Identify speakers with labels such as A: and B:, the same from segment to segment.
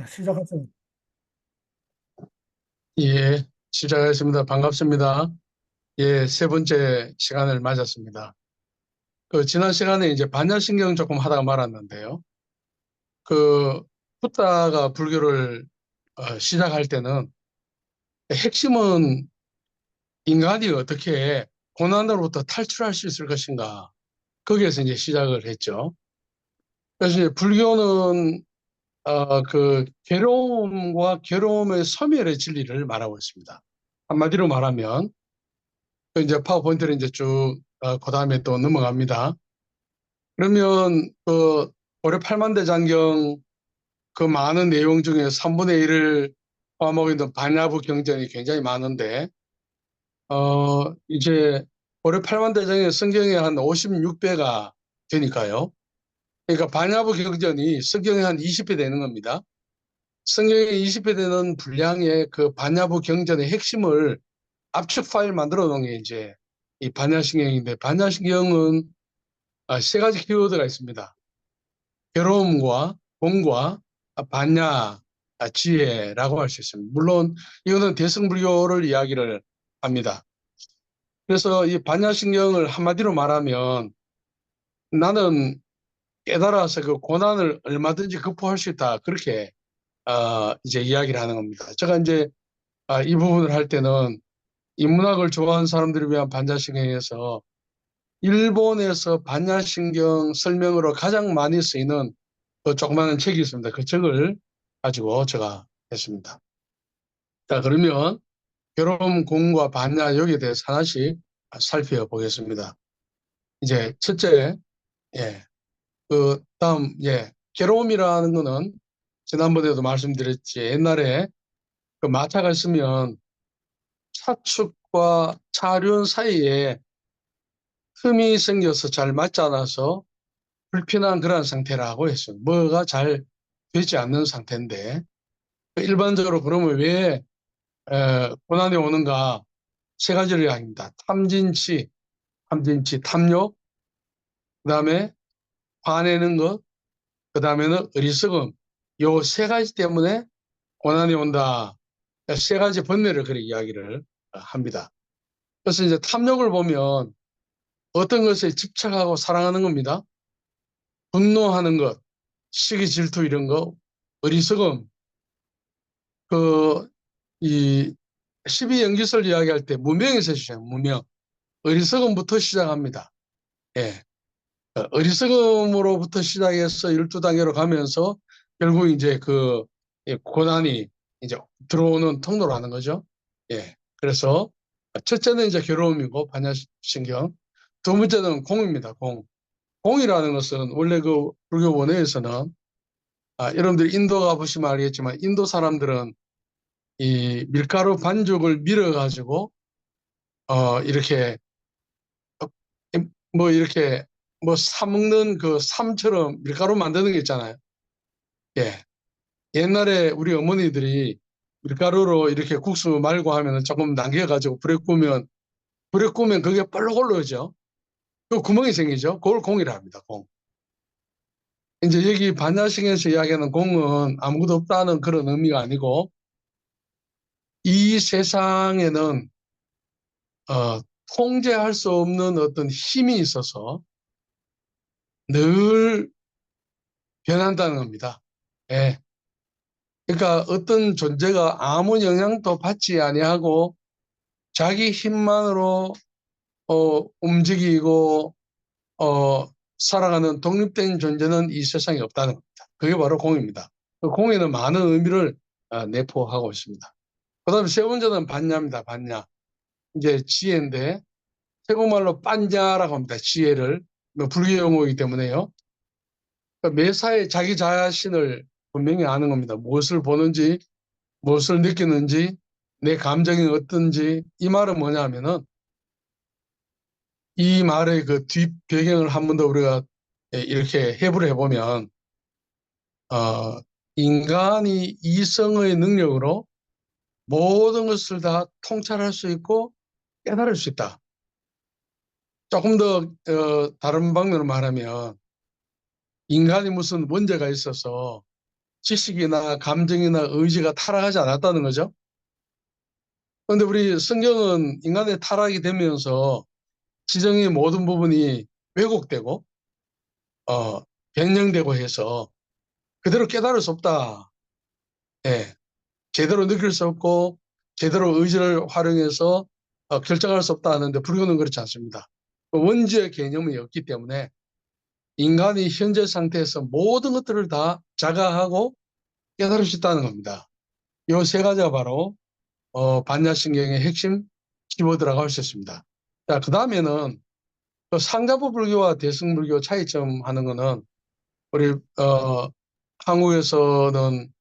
A: 자, 시작하죠.
B: 예, 시작하겠습니다. 반갑습니다. 예, 세 번째 시간을 맞았습니다. 지난 시간에 이제 반야신경 조금 하다가 말았는데요. 그, 붓다가 불교를 시작할 때는 핵심은 인간이 어떻게 고난으로부터 탈출할 수 있을 것인가. 거기에서 이제 시작을 했죠. 그래서 이제 불교는 괴로움과 괴로움의 소멸의 진리를 말하고 있습니다. 한마디로 말하면 이제 파워포인트를 이제 쭉, 그 다음에 또 넘어갑니다. 그러면, 올해 팔만대장경 그 많은 내용 중에 3분의 1을 포함하고 있는 반야부 경전이 굉장히 많은데, 이제 올해 팔만대장경 성경에 한 56배가 되니까요. 그러니까 반야부 경전이 성경에 한 20배 되는 겁니다. 성경에 20배 되는 분량의 그 반야부 경전의 핵심을 압축 파일 만들어 놓은 게 이제 이 반야신경인데, 반야신경은 세 가지 키워드가 있습니다. 괴로움과 공과 반야, 지혜라고 할 수 있습니다. 물론 이거는 대승불교를 이야기를 합니다. 그래서 이 반야신경을 한마디로 말하면 나는 깨달아서 그 고난을 얼마든지 극복할 수 있다. 그렇게 이제 이야기를 하는 겁니다. 제가 이제 이 부분을 할 때는 인문학을 좋아하는 사람들을 위한 반야신경에서 일본에서 반야신경 설명으로 가장 많이 쓰이는 그 조그마한 책이 있습니다. 그 책을 가지고 제가 했습니다. 자, 그러면 결혼, 공과 반야 여기에 대해서 하나씩 살펴보겠습니다. 이제 첫째, 예, 그 다음, 예, 괴로움이라는 거는 지난번에도 말씀드렸지 옛날에 그 마차가 있으면 차축과 차륜 사이에 틈이 생겨서 잘 맞지 않아서 불편한 그런 상태라고 했어요. 뭐가 잘 되지 않는 상태인데 일반적으로 그러면 왜 고난이 오는가? 세 가지를 이야기합니다. 탐진치, 탐욕, 그다음에 화내는 것, 그다음에는 어리석음. 요 세 가지 때문에 고난이 온다. 세 가지 번뇌를 그렇게 이야기를 합니다. 그래서 이제 탐욕을 보면 어떤 것에 집착하고 사랑하는 겁니다. 분노하는 것, 시기 질투 이런 거, 어리석음, 그, 이, 12연기설 이야기할 때 무명에서 시작해요. 무명. 어리석음부터 시작합니다. 예. 어리석음으로부터 시작해서 12단계로 가면서 결국 이제 고난이 이제 들어오는 통로로 하는 거죠. 예. 그래서 첫째는 이제 괴로움이고 반야신경. 두 번째는 공입니다. 공. 공이라는 것은 원래 그 불교 원어에서는 여러분들이 인도 가보시면 알겠지만 인도 사람들은 이 밀가루 반죽을 밀어가지고 이렇게 이렇게 사먹는 그 삶처럼 밀가루 만드는 게 있잖아요. 예. 옛날에 우리 어머니들이 밀가루로 이렇게 국수 말고 하면은 조금 남겨가지고 불에 구우면 그게 볼록 올라오죠. 그 구멍이 생기죠. 그걸 공이라 합니다. 공. 이제 여기 반야식에서 이야기하는 공은 아무것도 없다는 그런 의미가 아니고 이 세상에는 어, 통제할 수 없는 어떤 힘이 있어서 늘 변한다는 겁니다. 예. 그러니까 어떤 존재가 아무 영향도 받지 아니하고 자기 힘만으로 움직이고 살아가는 독립된 존재는 이 세상에 없다는 겁니다. 그게 바로 공입니다. 그 공에는 많은 의미를 내포하고 있습니다. 그다음에 세 번째는 반야입니다. 반야. 이제 지혜인데 태국말로 빤자라고 합니다. 지혜를 불교 용어이기 때문에요. 그러니까 매사에 자기 자신을 분명히 아는 겁니다. 무엇을 보는지, 무엇을 느끼는지, 내 감정이 어떤지. 이 말은 뭐냐 하면은 이 말의 그 뒷 배경을 한 번 더 우리가 이렇게 해부를 해보면 어, 인간이 이성의 능력으로 모든 것을 다 통찰할 수 있고 깨달을 수 있다. 조금 더 다른 방면으로 말하면 인간이 무슨 문제가 있어서 지식이나 감정이나 의지가 타락하지 않았다는 거죠. 그런데 우리 성경은 인간의 타락이 되면서 지정의 모든 부분이 왜곡되고 변형되고 해서 그대로 깨달을 수 없다. 예, 제대로 느낄 수 없고 제대로 의지를 활용해서 결정할 수 없다 하는데 불교는 그렇지 않습니다. 원죄의 개념이 없기 때문에 인간이 현재 상태에서 모든 것들을 다 자각하고 깨달을 수 있다는 겁니다. 이 세 가지가 바로 반야신경의 핵심 키워드라고 할 수 있습니다. 자, 그 다음에는 상자부 불교와 대승불교 차이점 하는 거는 우리 한국에서는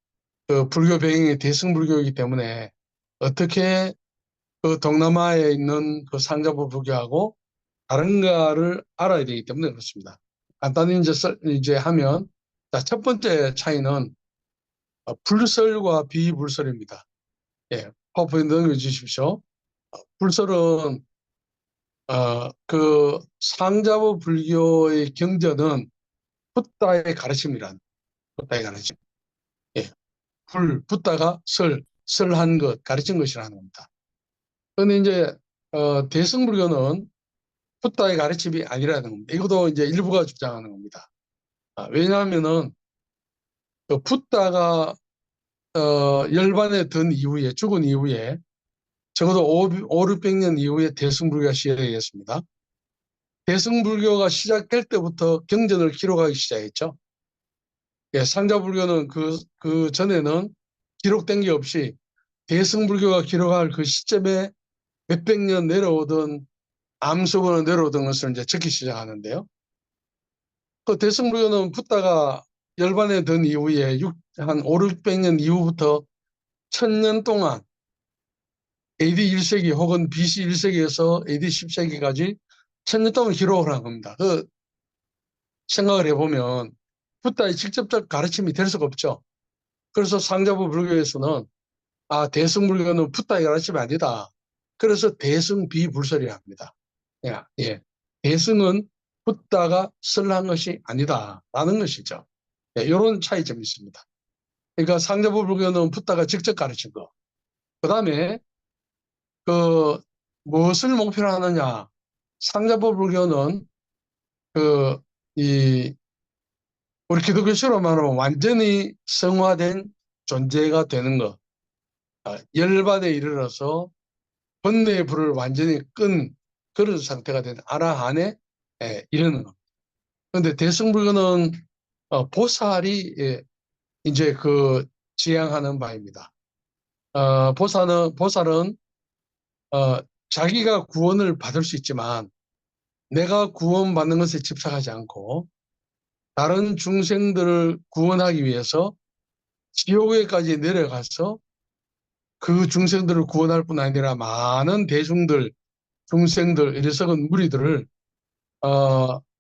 B: 그 불교 배경이 대승불교이기 때문에 어떻게 그 동남아에 있는 그 상자부 불교하고 다른가를 알아야 되기 때문에 그렇습니다. 간단히 이제 하면 자, 첫 번째 차이는 불설과 비불설입니다. 예, 파워포인트 넘겨주십시오. 불설은 그 상자부 불교의 경전은 붓다의 가르침이란 붓다의 가르침. 예, 붓다가 설한 것, 가르친 것이라는 겁니다. 그런데 이제 대승불교는 붓다의 가르침이 아니라는 겁니다. 이것도 이제 일부가 주장하는 겁니다. 왜냐하면은 그 붓다가 열반에 든 이후에 죽은 이후에 적어도 5, 600년 이후에 대승불교가 시작되었습니다. 대승불교가 시작될 때부터 경전을 기록하기 시작했죠. 예, 상자불교는 그 전에는 기록된 게 없이 대승불교가 기록할 그 시점에 몇백 년 내려오던 암석으로 내려오던 것을 이제 적기 시작하는데요. 그 대승불교는 붓다가 열반에 든 이후에 한 5, 600년 이후부터 1000년 동안 AD 1세기 혹은 BC 1세기에서 AD 10세기까지 1000년 동안 기록을 한 겁니다. 그 생각을 해보면 붓다의 직접적 가르침이 될 수가 없죠. 그래서 상자부 불교에서는 대승불교는 붓다의 가르침이 아니다. 그래서 대승비불설이라 합니다. 예, 예. 대승은 붓다가 설한 것이 아니다라는 것이죠. 예, 이런 차이점이 있습니다. 그러니까 상자부 불교는 붓다가 직접 가르친 거. 그 다음에 그 무엇을 목표로 하느냐? 상자부 불교는 그 이 우리 기독교식으로 말하면 완전히 성화된 존재가 되는 것. 열반에 이르러서 번뇌의 불을 완전히 끈 그런 상태가 된 아라한에 이르는 겁니다. 그런데 대승불교는 보살이 이제 그 지향하는 바입니다. 보살은 자기가 구원을 받을 수 있지만 내가 구원받는 것에 집착하지 않고 다른 중생들을 구원하기 위해서 지옥에까지 내려가서 그 중생들을 구원할 뿐 아니라 많은 대중들, 중생들, 어리석은 무리들을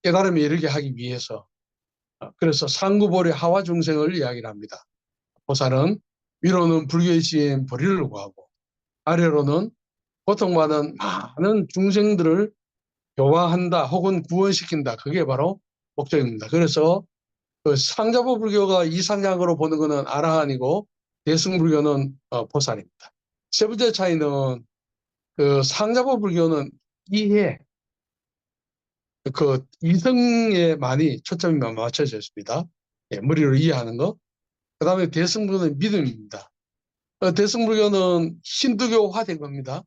B: 깨달음에 이르게 하기 위해서 그래서 상구보리 하와 중생을 이야기를 합니다. 보살은 위로는 불교의 지혜인 보리를 구하고 아래로는 고통받은 많은 중생들을 교화한다 혹은 구원시킨다. 그게 바로 목적입니다. 그래서 그 상자부 불교가 이상향으로 보는 것은 아라한이고 대승불교는 보살입니다. 세 번째 차이는 그 상자부 불교는 이해, 그 이성에 많이 초점이 맞춰져 있습니다. 예, 머리로 이해하는 것. 그 다음에 대승불교는 믿음입니다. 대승불교는 힌두교화된 겁니다.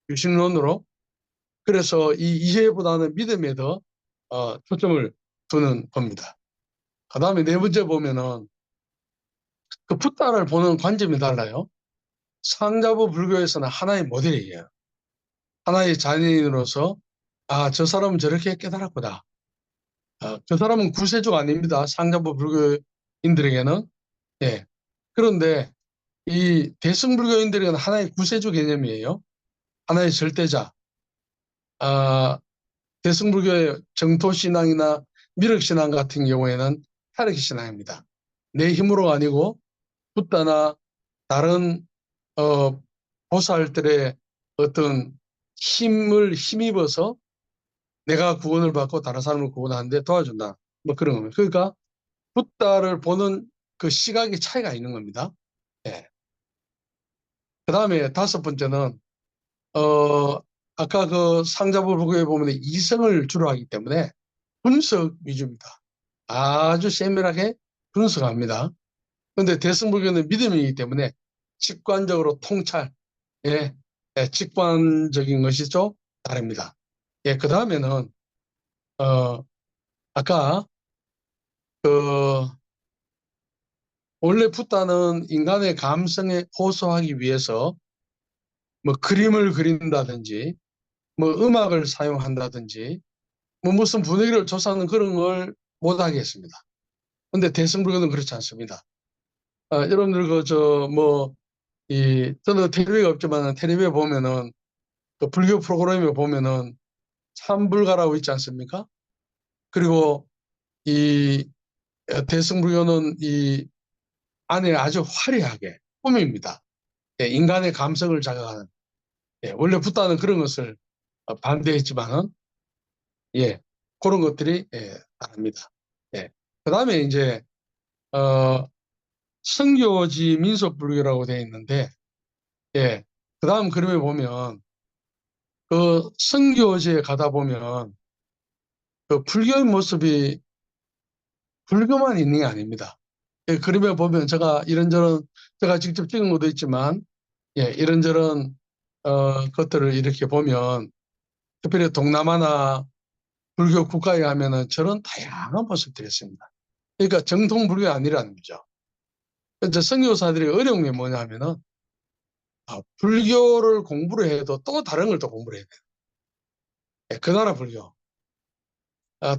B: 유신론으로. 그래서 이 이해보다는 믿음에 더 초점을 두는 겁니다. 그 다음에 네 번째 보면은 그 붓다를 보는 관점이 달라요. 상자부 불교에서는 하나의 모델이에요. 하나의 자연인으로서 저 사람은 저렇게 깨달았구나. 저 사람은 구세주가 아닙니다. 상자부 불교인들에게는. 예. 그런데 이 대승불교인들에게는 하나의 구세주 개념이에요. 하나의 절대자. 아, 대승불교의 정토신앙이나 미륵신앙 같은 경우에는 타르키신앙입니다. 내 힘으로 아니고 붓다나 다른 보살들의 어떤 힘을 힘입어서 내가 구원을 받고 다른 사람을 구원하는데 도와준다. 뭐 그런 겁니다. 그러니까 붓다를 보는 그 시각의 차이가 있는 겁니다. 예. 그 다음에 다섯 번째는, 어, 아까 그 상자부 불교에 보면 이성을 주로 하기 때문에 분석 위주입니다. 아주 세밀하게 분석합니다. 그런데 대승불교는 믿음이기 때문에 직관적으로 통찰, 예, 예, 직관적인 것이 좀 다릅니다. 예, 그 다음에는, 아까, 그, 원래 붓다는 인간의 감성에 호소하기 위해서 뭐 그림을 그린다든지, 뭐 음악을 사용한다든지, 뭐 무슨 분위기를 조성하는 그런 걸 못하겠습니다. 근데 대승불교는 그렇지 않습니다. 여러분들 저는 텔레비가 없지만 텔레비에 보면은 그 불교 프로그램에 보면은 참불가라고 있지 않습니까? 그리고 이 대승불교는 이 안에 아주 화려하게 꾸밉니다. 예, 인간의 감성을 자극하는. 예, 원래 붓다는 그런 것을 반대했지만은 예, 그런 것들이 다릅니다. 예. 그다음에 이제 어, 성교지 민속불교라고 되어 있는데 예. 그다음 그림에 보면 그 성교지에 가다 보면 그 불교의 모습이 불교만 있는 게 아닙니다. 예, 그림에 보면 제가 직접 찍은 것도 있지만 예, 이런저런 것들을 이렇게 보면 특별히 동남아나 불교 국가에 가면은 저런 다양한 모습들이 있습니다. 그러니까 정통 불교가 아니라는 거죠. 그래서 선교사들이 어려운 게 뭐냐면은 불교를 공부를 해도 또 다른 걸 또 공부를 해야 돼요. 예, 그 나라 불교.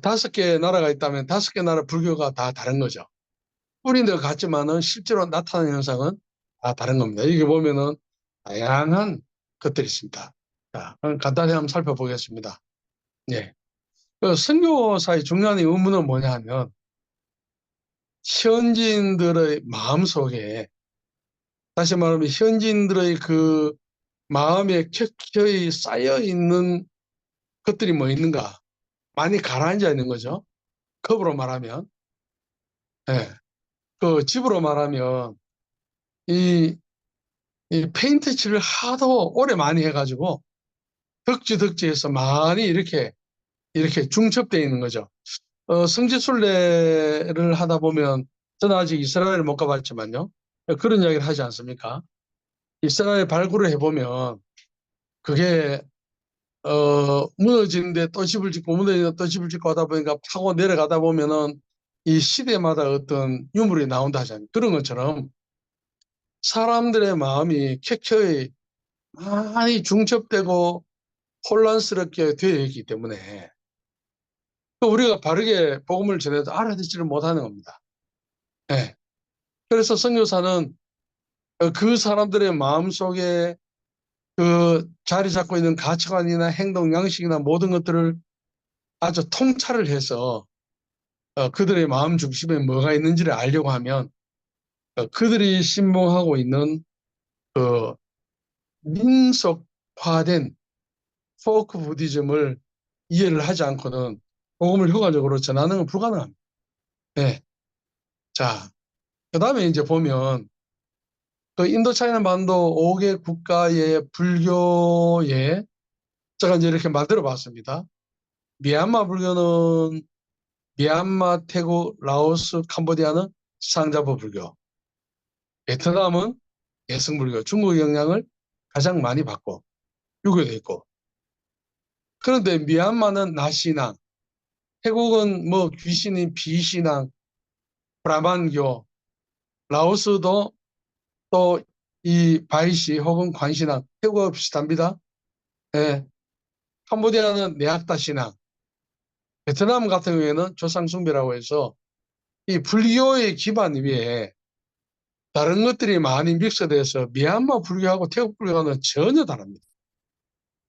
B: 다섯 개 나라가 있다면 다섯 개 나라 불교가 다 다른 거죠. 뿌리는 같지만은 실제로 나타나는 현상은 다 다른 겁니다. 여기 보면은 다양한 것들이 있습니다. 자, 그럼 간단히 한번 살펴보겠습니다. 예. 그 선교사의 중요한 의무는 뭐냐 하면 현지인들의 마음속에 다시 말하면 현지인들의 그 마음에 켜켜이 쌓여 있는 것들이 뭐 있는가 많이 가라앉아 있는 거죠. 급으로 말하면 예. 그 집으로 말하면 이, 이 페인트 칠을 하도 오래 많이 해가지고 덕지덕지해서 많이 이렇게 중첩되어 있는 거죠. 성지순례를 하다 보면 저는 아직 이스라엘을 못 가봤지만요. 그런 이야기를 하지 않습니까? 이스라엘 발굴을 해보면 그게 무너지는데 또 집을 짓고 무너지는데 또 집을 짓고 하다 보니까 파고 내려가다 보면은 이 시대마다 어떤 유물이 나온다 하잖아요. 그런 것처럼 사람들의 마음이 켜켜이 많이 중첩되고 혼란스럽게 되어 있기 때문에 또 우리가 바르게 복음을 전해도 알아듣지를 못하는 겁니다. 예. 그래서 선교사는 그 사람들의 마음속에 그 자리 잡고 있는 가치관이나 행동 양식이나 모든 것들을 아주 통찰을 해서 그들의 마음 중심에 뭐가 있는지를 알려고 하면 그들이 신봉하고 있는 그 민속화된 포크 부디즘을 이해를 하지 않고는 복음을 효과적으로 전하는 건 불가능합니다. 네. 자, 그 다음에 이제 보면 그 인도차이나 반도 5개 국가의 불교에 제가 이제 이렇게 만들어 봤습니다. 미얀마 불교는 미얀마, 태국, 라오스, 캄보디아는 상자부 불교. 베트남은 예승불교, 중국의 영향을 가장 많이 받고 유교도 있고. 그런데 미얀마는 나신앙, 태국은 뭐 귀신인 비신앙, 브라만교, 라오스도 또 이 바이시 혹은 관신앙, 태국과 비슷합니다. 예. 캄보디아는 네악다 신앙, 베트남 같은 경우에는 조상숭배라고 해서 이 불교의 기반 위에 다른 것들이 많이 믹스돼서 미얀마 불교하고 태국 불교는 전혀 다릅니다.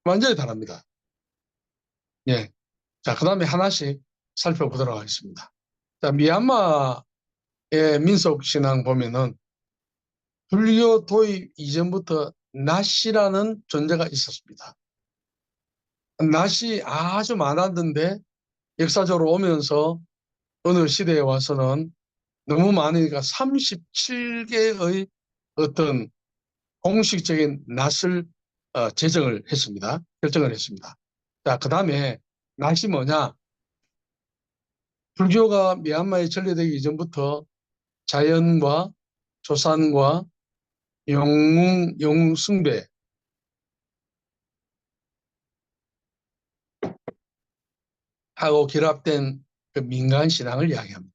B: 완전히 다릅니다. 예. 자, 그 다음에 하나씩 살펴보도록 하겠습니다. 자, 미얀마의 민속 신앙 보면은 불교 도입 이전부터 낫이라는 존재가 있었습니다. 낫이 아주 많았는데 역사적으로 오면서 어느 시대에 와서는 너무 많으니까 37개의 어떤 공식적인 낫을 제정을 했습니다. 결정을 했습니다. 자, 그 다음에 낫이 뭐냐? 불교가 미얀마에 전래되기 이전부터 자연과 조산과 영웅 숭배하고 결합된 그 민간 신앙을 이야기합니다.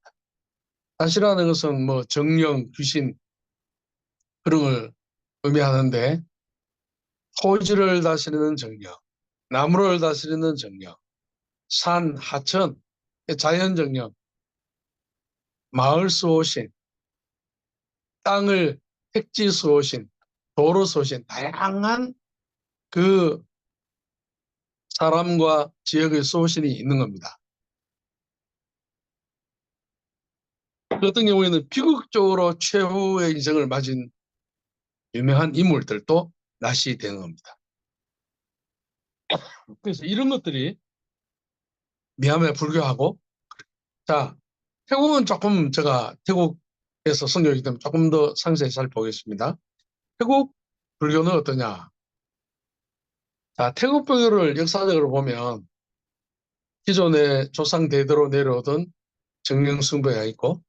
B: 낫이라는 것은 뭐 정령, 귀신 그런 걸 의미하는데 토지를 다스리는 정령, 나무를 다스리는 정령, 산, 하천, 자연 정령, 마을 수호신, 땅을 택지 수호신, 도로 수호신, 다양한 그 사람과 지역의 수호신이 있는 겁니다. 그 어떤 경우에는 비극적으로 최후의 인생을 맞은 유명한 인물들도 낫이 되는 겁니다. 그래서 이런 것들이 미얀마의 불교하고, 자, 태국은 조금 제가 태국에서 선교이기 때문에 조금 더 상세히 살펴보겠습니다. 태국 불교는 어떠냐? 자, 태국 불교를 역사적으로 보면 기존의 조상 대대로 내려오던 정령숭배가 있고,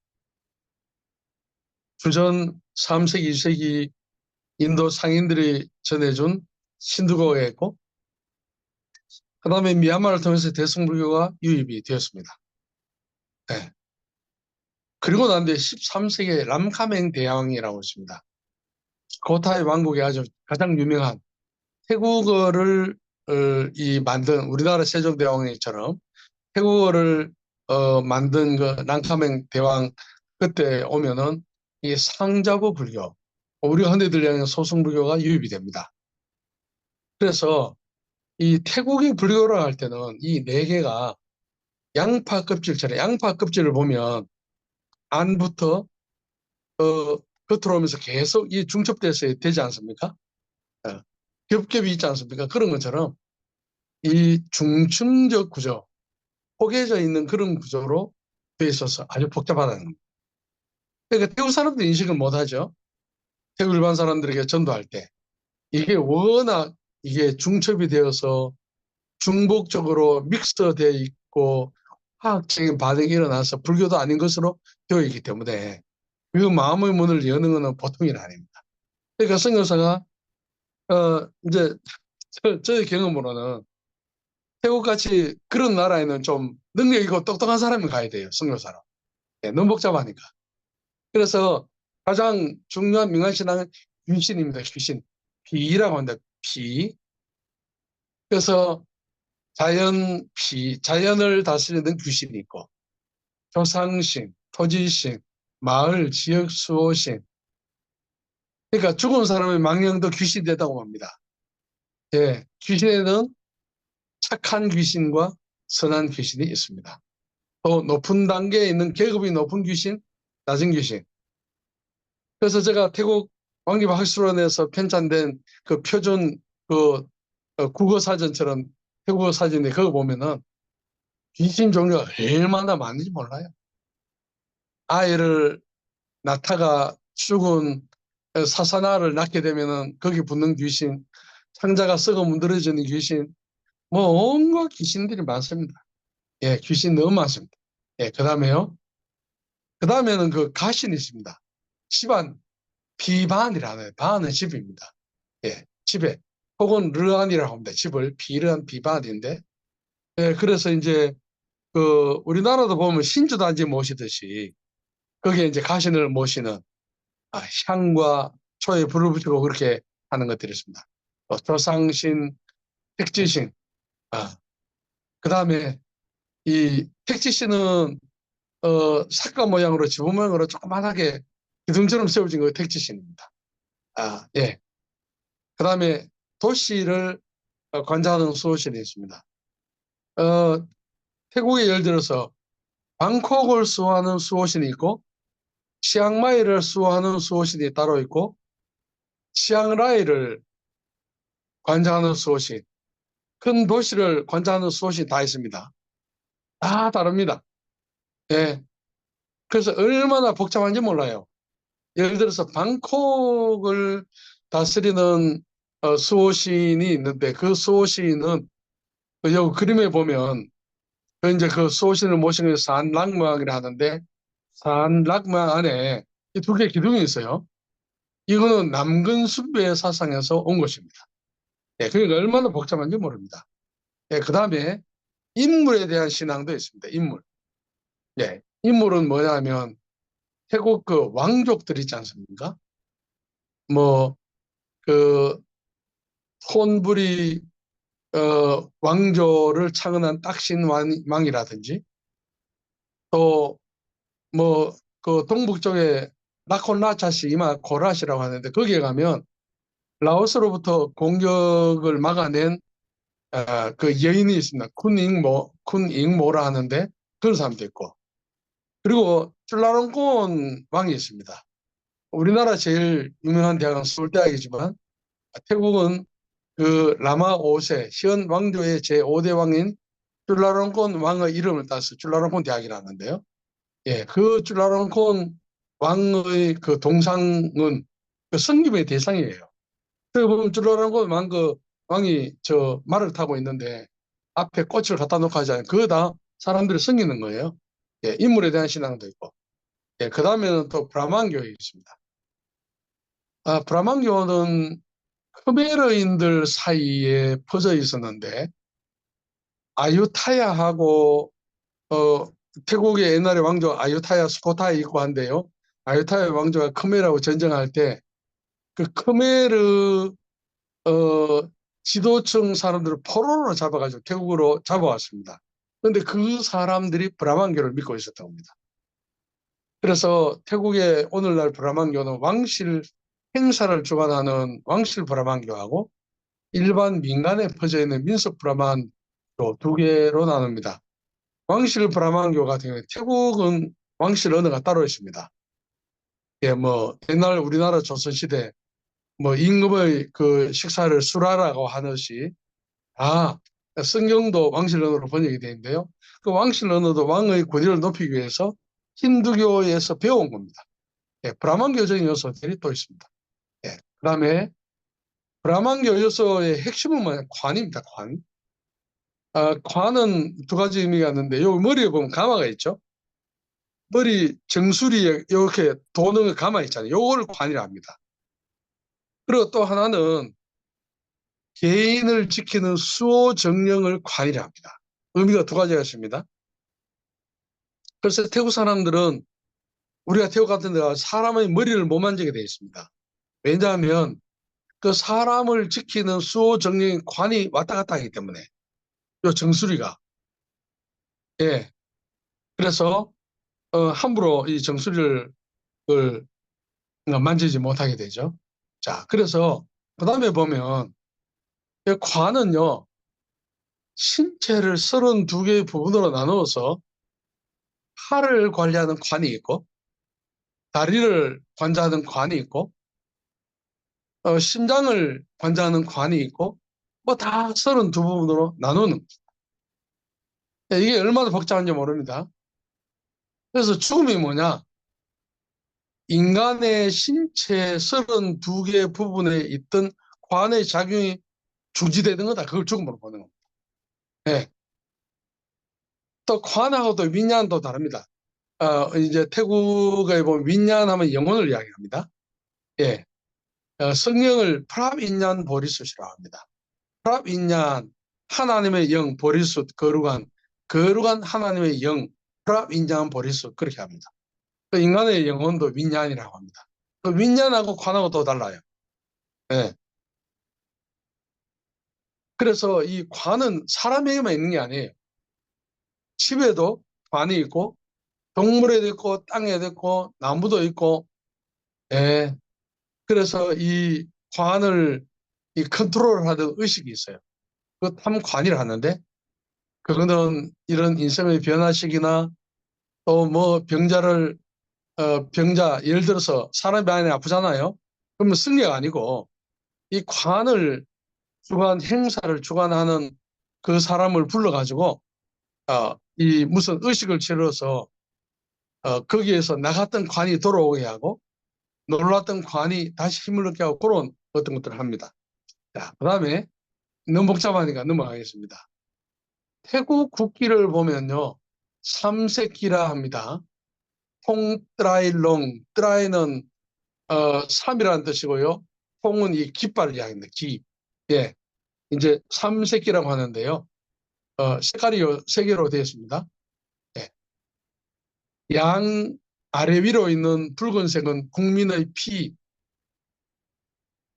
B: 주전 3세기, 2세기 인도 상인들이 전해준 신두교가 있고, 그 다음에 미얀마를 통해서 대승불교가 유입이 되었습니다. 네. 그리고 난 뒤에 13세기에 람카맹 대왕이라고 있습니다. 고타의 왕국의 아주 가장 유명한 태국어를 이 만든 우리나라 세종대왕처럼 태국어를 만든 그 랑카맹 대왕 그때 오면은 이 상자부 불교, 우리가 흔히 들리는 소승불교가 유입이 됩니다. 그래서 이 태국의 불교를 할 때는 이 네 개가 양파 껍질처럼 양파 껍질을 보면 안부터 겉으로 오면서 계속 이 중첩돼서 되지 않습니까? 어, 겹겹이 있지 않습니까? 그런 것처럼 이 중층적 구조, 포개져 있는 그런 구조로 돼 있어서 아주 복잡하다는 겁니다. 그러니까 태국 사람들이 인식을 못하죠. 태국 일반 사람들에게 전도할 때. 이게 워낙 이게 중첩이 되어서 중복적으로 믹스되어 있고 화학적인 반응이 일어나서 불교도 아닌 것으로 되어 있기 때문에 그 마음의 문을 여는 것은 보통이 아닙니다. 그러니까 선교사가 이제 저의 경험으로는 태국같이 그런 나라에는 좀 능력 있고 똑똑한 사람이 가야 돼요. 선교사로. 네, 너무 복잡하니까. 그래서 가장 중요한 민간신앙은 귀신입니다. 귀신. 비라고 합니다. 비. 그래서 자연을 다스리는 귀신이 있고 조상신, 토지신, 마을, 지역 수호신. 그러니까 죽은 사람의 망령도 귀신이 되다고 합니다. 예, 귀신에는 착한 귀신과 선한 귀신이 있습니다. 또 높은 단계에 있는 계급이 높은 귀신, 낮은 귀신. 그래서 제가 태국 왕립학술원에서 편찬된 그 표준 그 국어 사전처럼 태국어 사전에 그거 보면은 귀신 종류가 얼마나 많은지 몰라요. 아이를 낳다가 죽은 사사나를 낳게 되면은 거기 붙는 귀신, 상자가 썩어 문드러지는 귀신, 뭐 온갖 귀신들이 많습니다. 예, 귀신 너무 많습니다. 예, 그다음에요. 그다음에는 그 가신이 있습니다. 집안 비반이라는 반은 집입니다. 예, 집에 혹은 르안이라고 합니다. 집을 비르한 비반인데 예, 그래서 이제 그 우리나라도 보면 신주단지 모시듯이 거기에 이제 가신을 모시는 향과 초에 불을 붙이고 그렇게 하는 것들이 있습니다. 조상신, 택지신, 그다음에 이 택지신은 사과 모양으로 지붕 모양으로 조그만하게 기둥처럼 세워진 거 택지신입니다. 예. 그다음에 도시를 관장하는 수호신이 있습니다. 어, 태국에 예를 들어서 방콕을 수호하는 수호신이 있고 치앙마이를 수호하는 수호신이 따로 있고 치앙라이를 관장하는 수호신, 큰 도시를 관장하는 수호신이 다 있습니다. 다 다릅니다. 예. 그래서 얼마나 복잡한지 몰라요. 예를 들어서 방콕을 다스리는 수호신이 있는데 그 수호신은 여기 그림에 보면 그 이제 그 수호신을 모시는 산락마왕이라 하는데 산락마왕 안에 이 두 개의 기둥이 있어요. 이거는 남근 숭배의 사상에서 온 것입니다. 예, 그러니까 얼마나 복잡한지 모릅니다. 예, 그 다음에 인물에 대한 신앙도 있습니다. 인물. 예, 인물은 뭐냐면 태국 그 왕족들 있지 않습니까? 뭐, 그, 톤부리, 왕조를 창건한 딱신 왕이라든지 또 뭐, 그 동북 쪽에 나콘라차시 이마 고라시라고 하는데 거기에 가면 라오스로부터 공격을 막아낸 그 여인이 있습니다. 쿤잉모라 하는데 그런 사람도 있고 그리고 줄라롱콘 왕이 있습니다. 우리나라 제일 유명한 대학은 서울대학이지만 태국은 그 라마 5세 시언 왕조의 제5대 왕인 줄라롱콘 왕의 이름을 따서 줄라롱콘 대학이라는데요. 예, 그 줄라롱콘 왕의 그 동상은 그 성김의 대상이에요. 그 보면 줄라롱콘 왕 그 왕이 저 말을 타고 있는데 앞에 꽃을 갖다 놓고 하잖아요. 그거 다 사람들이 섬기는 거예요. 예, 인물에 대한 신앙도 있고. 예, 그 다음에는 또 브라만교가 있습니다. 브라만교는 크메르인들 사이에 퍼져 있었는데 아유타야하고 어, 태국의 옛날에 왕조 아유타야 스코타에 있고 한데요. 아유타야 왕조가 크메르하고 전쟁할 때 그 크메르 지도층 사람들을 포로로 잡아가지고 태국으로 잡아왔습니다. 그런데 그 사람들이 브라만교를 믿고 있었던 겁니다. 그래서 태국의 오늘날 브라만교는 왕실 행사를 주관하는 왕실 브라만교하고 일반 민간에 퍼져 있는 민속 브라만교 두 개로 나눕니다. 왕실 브라만교 같은 경우에 태국은 왕실 언어가 따로 있습니다. 예, 뭐 옛날 우리나라 조선시대 뭐 임금의 그 식사를 수라라고 하듯이 성경도 왕실 언어로 번역이 되어 있는데요. 그 왕실 언어도 왕의 권위를 높이기 위해서 힌두교에서 배워온 겁니다. 예, 브라만교적인 요소들이 또 있습니다. 예, 그다음에 브라만교 요소의 핵심은 뭐냐? 관입니다. 관. 관은 두 가지 의미가 있는데 여기 머리에 보면 가마가 있죠. 머리 정수리에 이렇게 도는 가마 있잖아요. 요걸 관이라 합니다. 그리고 또 하나는 개인을 지키는 수호 정령을 관이라 합니다. 의미가 두 가지가 있습니다. 그래서 태국 사람들은 우리가 태국 같은 데가 사람의 머리를 못 만지게 되어 있습니다. 왜냐하면 그 사람을 지키는 수호 정령의 관이 왔다 갔다 하기 때문에 요 정수리가 예 그래서 함부로 이 정수리를 만지지 못하게 되죠. 자 그래서 그 다음에 보면 이 관은요 신체를 32개의 부분으로 나누어서 팔을 관리하는 관이 있고 다리를 관장하는 관이 있고 심장을 관장하는 관이 있고 뭐 다 32부분으로 나누는 이게 얼마나 복잡한지 모릅니다. 그래서 죽음이 뭐냐? 인간의 신체 32개 부분에 있던 관의 작용이 중지되는 거다. 그걸 죽음으로 보는 겁니다. 네. 또 관하고도 윈얀도 다릅니다. 이제 태국에 보면 윈얀하면 영혼을 이야기합니다. 예. 성령을 프랍인얀 보리숫이라고 합니다. 프랍인얀 하나님의 영 보리숫 거룩한 하나님의 영 프랍인얀 보리숫 그렇게 합니다. 그 인간의 영혼도 윈얀이라고 합니다. 그 윈얀하고 관하고 또 달라요. 예. 그래서 이 관은 사람에게만 있는 게 아니에요. 집에도 관이 있고 동물에도 있고 땅에도 있고 나무도 있고 예. 그래서 이 관을 이 컨트롤하는 의식이 있어요. 그 탐관이라 하는데 그거는 이런 인생의 변화식이나 또 뭐 병자 예를 들어서 사람이 많이 아프잖아요. 그러면 승리가 아니고 이 관을 행사를 주관하는 그 사람을 불러가지고 이 무슨 의식을 치러서 거기에서 나갔던 관이 돌아오게 하고 놀랐던 관이 다시 힘을 얻게 하고 그런 어떤 것들을 합니다. 자, 그다음에 너무 복잡하니까 넘어가겠습니다. 태국 국기를 보면요. 삼색기라 합니다. 통드라이롱, 드라이는 3이라는 뜻이고요. 통은 이 깃발을 이야기합니다. 기. 예. 이제 삼색기라고 하는데요. 색깔이 세 개로 되어 있습니다. 예. 양 아래 위로 있는 붉은색은 국민의 피,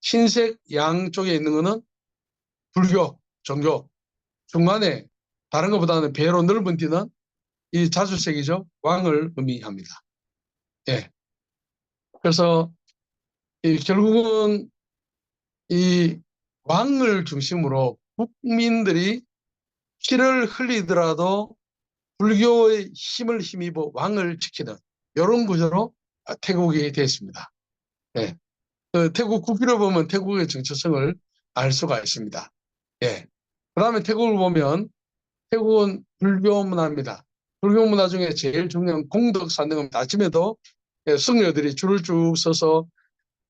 B: 흰색 양쪽에 있는 것은 불교, 종교, 중간에 다른 것보다는 배로 넓은 띠는 이 자주색이죠. 왕을 의미합니다. 예. 그래서 결국은 이 왕을 중심으로 국민들이 피를 흘리더라도 불교의 힘을 힘입어 왕을 지키는 이런 구조로 태국이 되었습니다. 예. 태국 국기를 보면 태국의 정체성을 알 수가 있습니다. 예. 그다음에 태국을 보면 태국은 불교 문화입니다. 불교 문화 중에 제일 중요한 공덕 쌓는 겁니다. 아침에도 승려들이 줄을 쭉 서서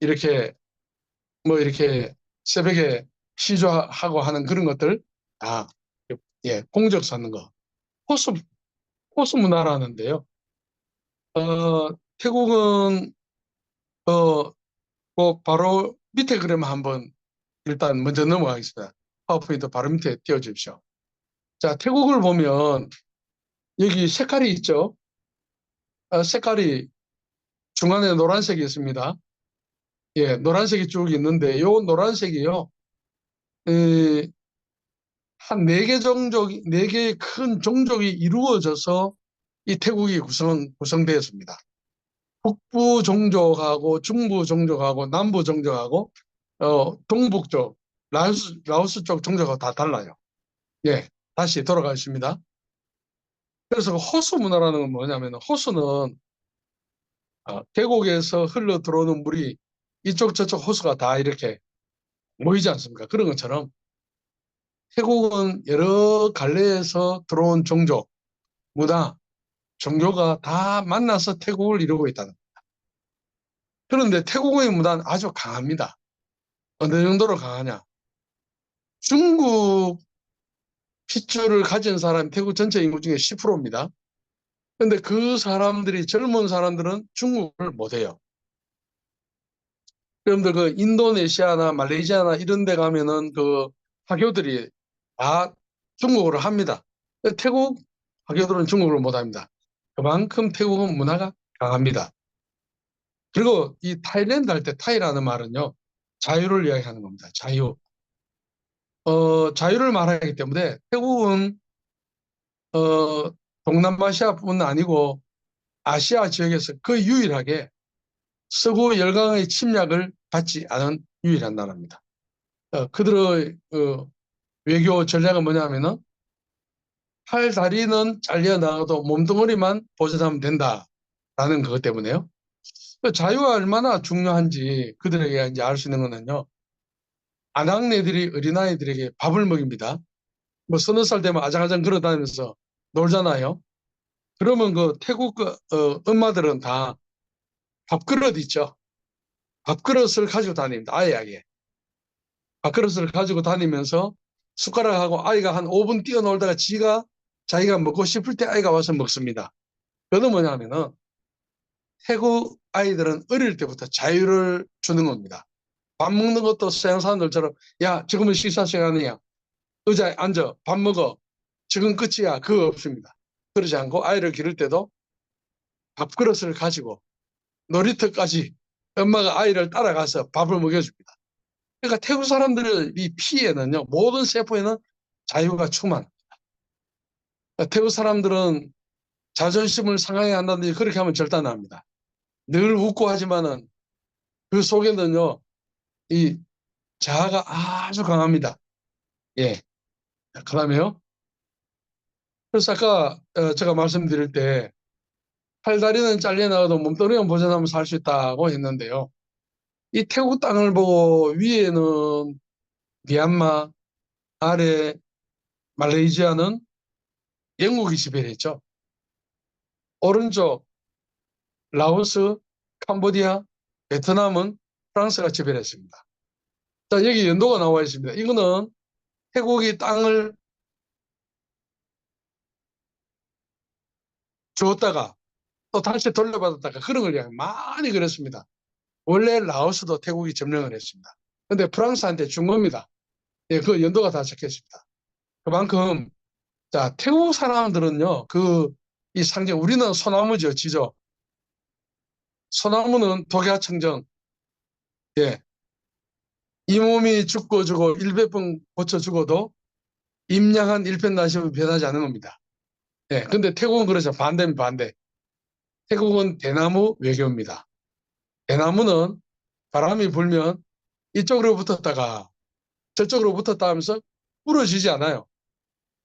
B: 이렇게 이렇게 새벽에 시조하고 하는 그런 것들 다 공적 쌓는 거. 호수 호수 문화라는데요. 태국은 바로 밑에 그림 한번 일단 먼저 넘어가겠습니다. 파워포인트 바로 밑에 띄워주십시오. 자, 태국을 보면 여기 색깔이 있죠. 색깔이 중간에 노란색이 있습니다. 예, 노란색이 쭉 있는데 요 노란색이요. 한 네 개 종족, 네 개의 큰 종족이 이루어져서 이 태국이 구성되었습니다. 북부 종족하고 중부 종족하고 남부 종족하고 동북쪽 라오스 쪽 종족하고 다 달라요. 예, 다시 돌아가겠습니다. 그래서 호수 문화라는 건 뭐냐면 호수는 계곡에서 흘러 들어오는 물이 이쪽 저쪽 호수가 다 이렇게 모이지 않습니까? 그런 것처럼 태국은 여러 갈래에서 들어온 종족, 문화, 종교가 다 만나서 태국을 이루고 있다는. 그런데 태국의 문화는 아주 강합니다. 어느 정도로 강하냐? 중국 핏줄을 가진 사람이 태국 전체 인구 중에 10%입니다. 그런데 그 사람들이 젊은 사람들은 중국을 못해요. 여러분들 그 인도네시아나 말레이시아나 이런 데 가면은 그 화교들이 다 중국어를 합니다. 태국 화교들은 중국어를 못합니다. 그만큼 태국은 문화가 강합니다. 그리고 이 타일랜드 할 때 타이라는 말은요. 자유를 이야기하는 겁니다. 자유. 자유를 말하기 때문에 태국은 동남아시아뿐 아니고 아시아 지역에서 그 유일하게 서구 열강의 침략을 받지 않은 유일한 나라입니다. 그들의 외교 전략은 뭐냐면은 팔 다리는 잘려나가도 몸뚱어리만 보존하면 된다라는 그것 때문에요. 자유가 얼마나 중요한지 그들에게 이제 알 수 있는 거는요. 아낙네들이 어린아이들에게 밥을 먹입니다. 뭐 서너 살 되면 아장아장 걸어다니면서 놀잖아요. 그러면 그 태국 엄마들은 다 밥그릇 있죠. 밥그릇을 가지고 다닙니다. 아이에게. 밥그릇을 가지고 다니면서 숟가락하고 아이가 한 5분 뛰어놀다가 자기가 먹고 싶을 때 아이가 와서 먹습니다. 그건 뭐냐면은 태국 아이들은 어릴 때부터 자유를 주는 겁니다. 밥 먹는 것도 서양 사람들처럼 야 지금은 식사 시간이야. 의자에 앉아 밥 먹어. 지금 끝이야. 그거 없습니다. 그러지 않고 아이를 기를 때도 밥그릇을 가지고 놀이터까지 엄마가 아이를 따라가서 밥을 먹여줍니다. 그러니까 태국 사람들의 이 피에는요, 모든 세포에는 자유가 충만합니다. 그러니까 태국 사람들은 자존심을 상하게 한다든지 그렇게 하면 절대 안 합니다. 늘 웃고 하지만은 그 속에는요, 이 자아가 아주 강합니다. 예. 그 다음에요. 그래서 아까 제가 말씀드릴 때 팔다리는 잘려나가도 몸뚱이는 보존하면 살 수 있다고 했는데요. 이 태국 땅을 보고 위에는 미얀마, 아래 말레이시아는 영국이 지배했죠. 오른쪽 라오스, 캄보디아, 베트남은 프랑스가 지배했습니다. 자, 여기 연도가 나와 있습니다. 이거는 태국이 땅을 주었다가 또 다시 돌려받았다가 그런 걸 많이 그랬습니다. 원래 라오스도 태국이 점령을 했습니다. 근데 프랑스한테 준 겁니다. 예, 그 연도가 다 적혀 있습니다. 그만큼, 자, 태국 사람들은요, 이 상징, 우리는 소나무죠, 지죠. 소나무는 독야청정, 예, 이 몸이 죽고 죽어 100번 고쳐 죽어도 임양한 일편단심은 변하지 않는 겁니다. 예, 근데 태국은 그렇죠. 반대면 반대. 태국은 대나무 외교입니다. 대나무는 바람이 불면 이쪽으로 붙었다가 저쪽으로 붙었다 하면서 부러지지 않아요.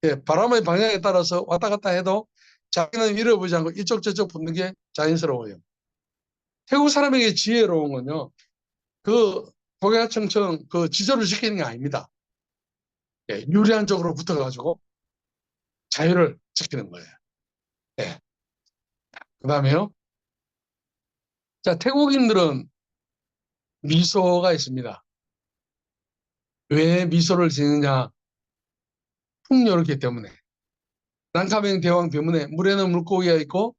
B: 예, 바람의 방향에 따라서 왔다 갔다 해도 자기는 잃어보지 않고 이쪽 저쪽 붙는 게 자연스러워요. 태국 사람에게 지혜로운 건요, 그 독야청청 그 지조를 지키는 게 아닙니다. 예, 유리한 쪽으로 붙어가지고 자유를 지키는 거예요. 예, 그 다음에요. 자, 태국인들은 미소가 있습니다. 왜 미소를 지느냐? 풍요롭기 때문에. 난카맹 대왕 병문에 물에는 물고기가 있고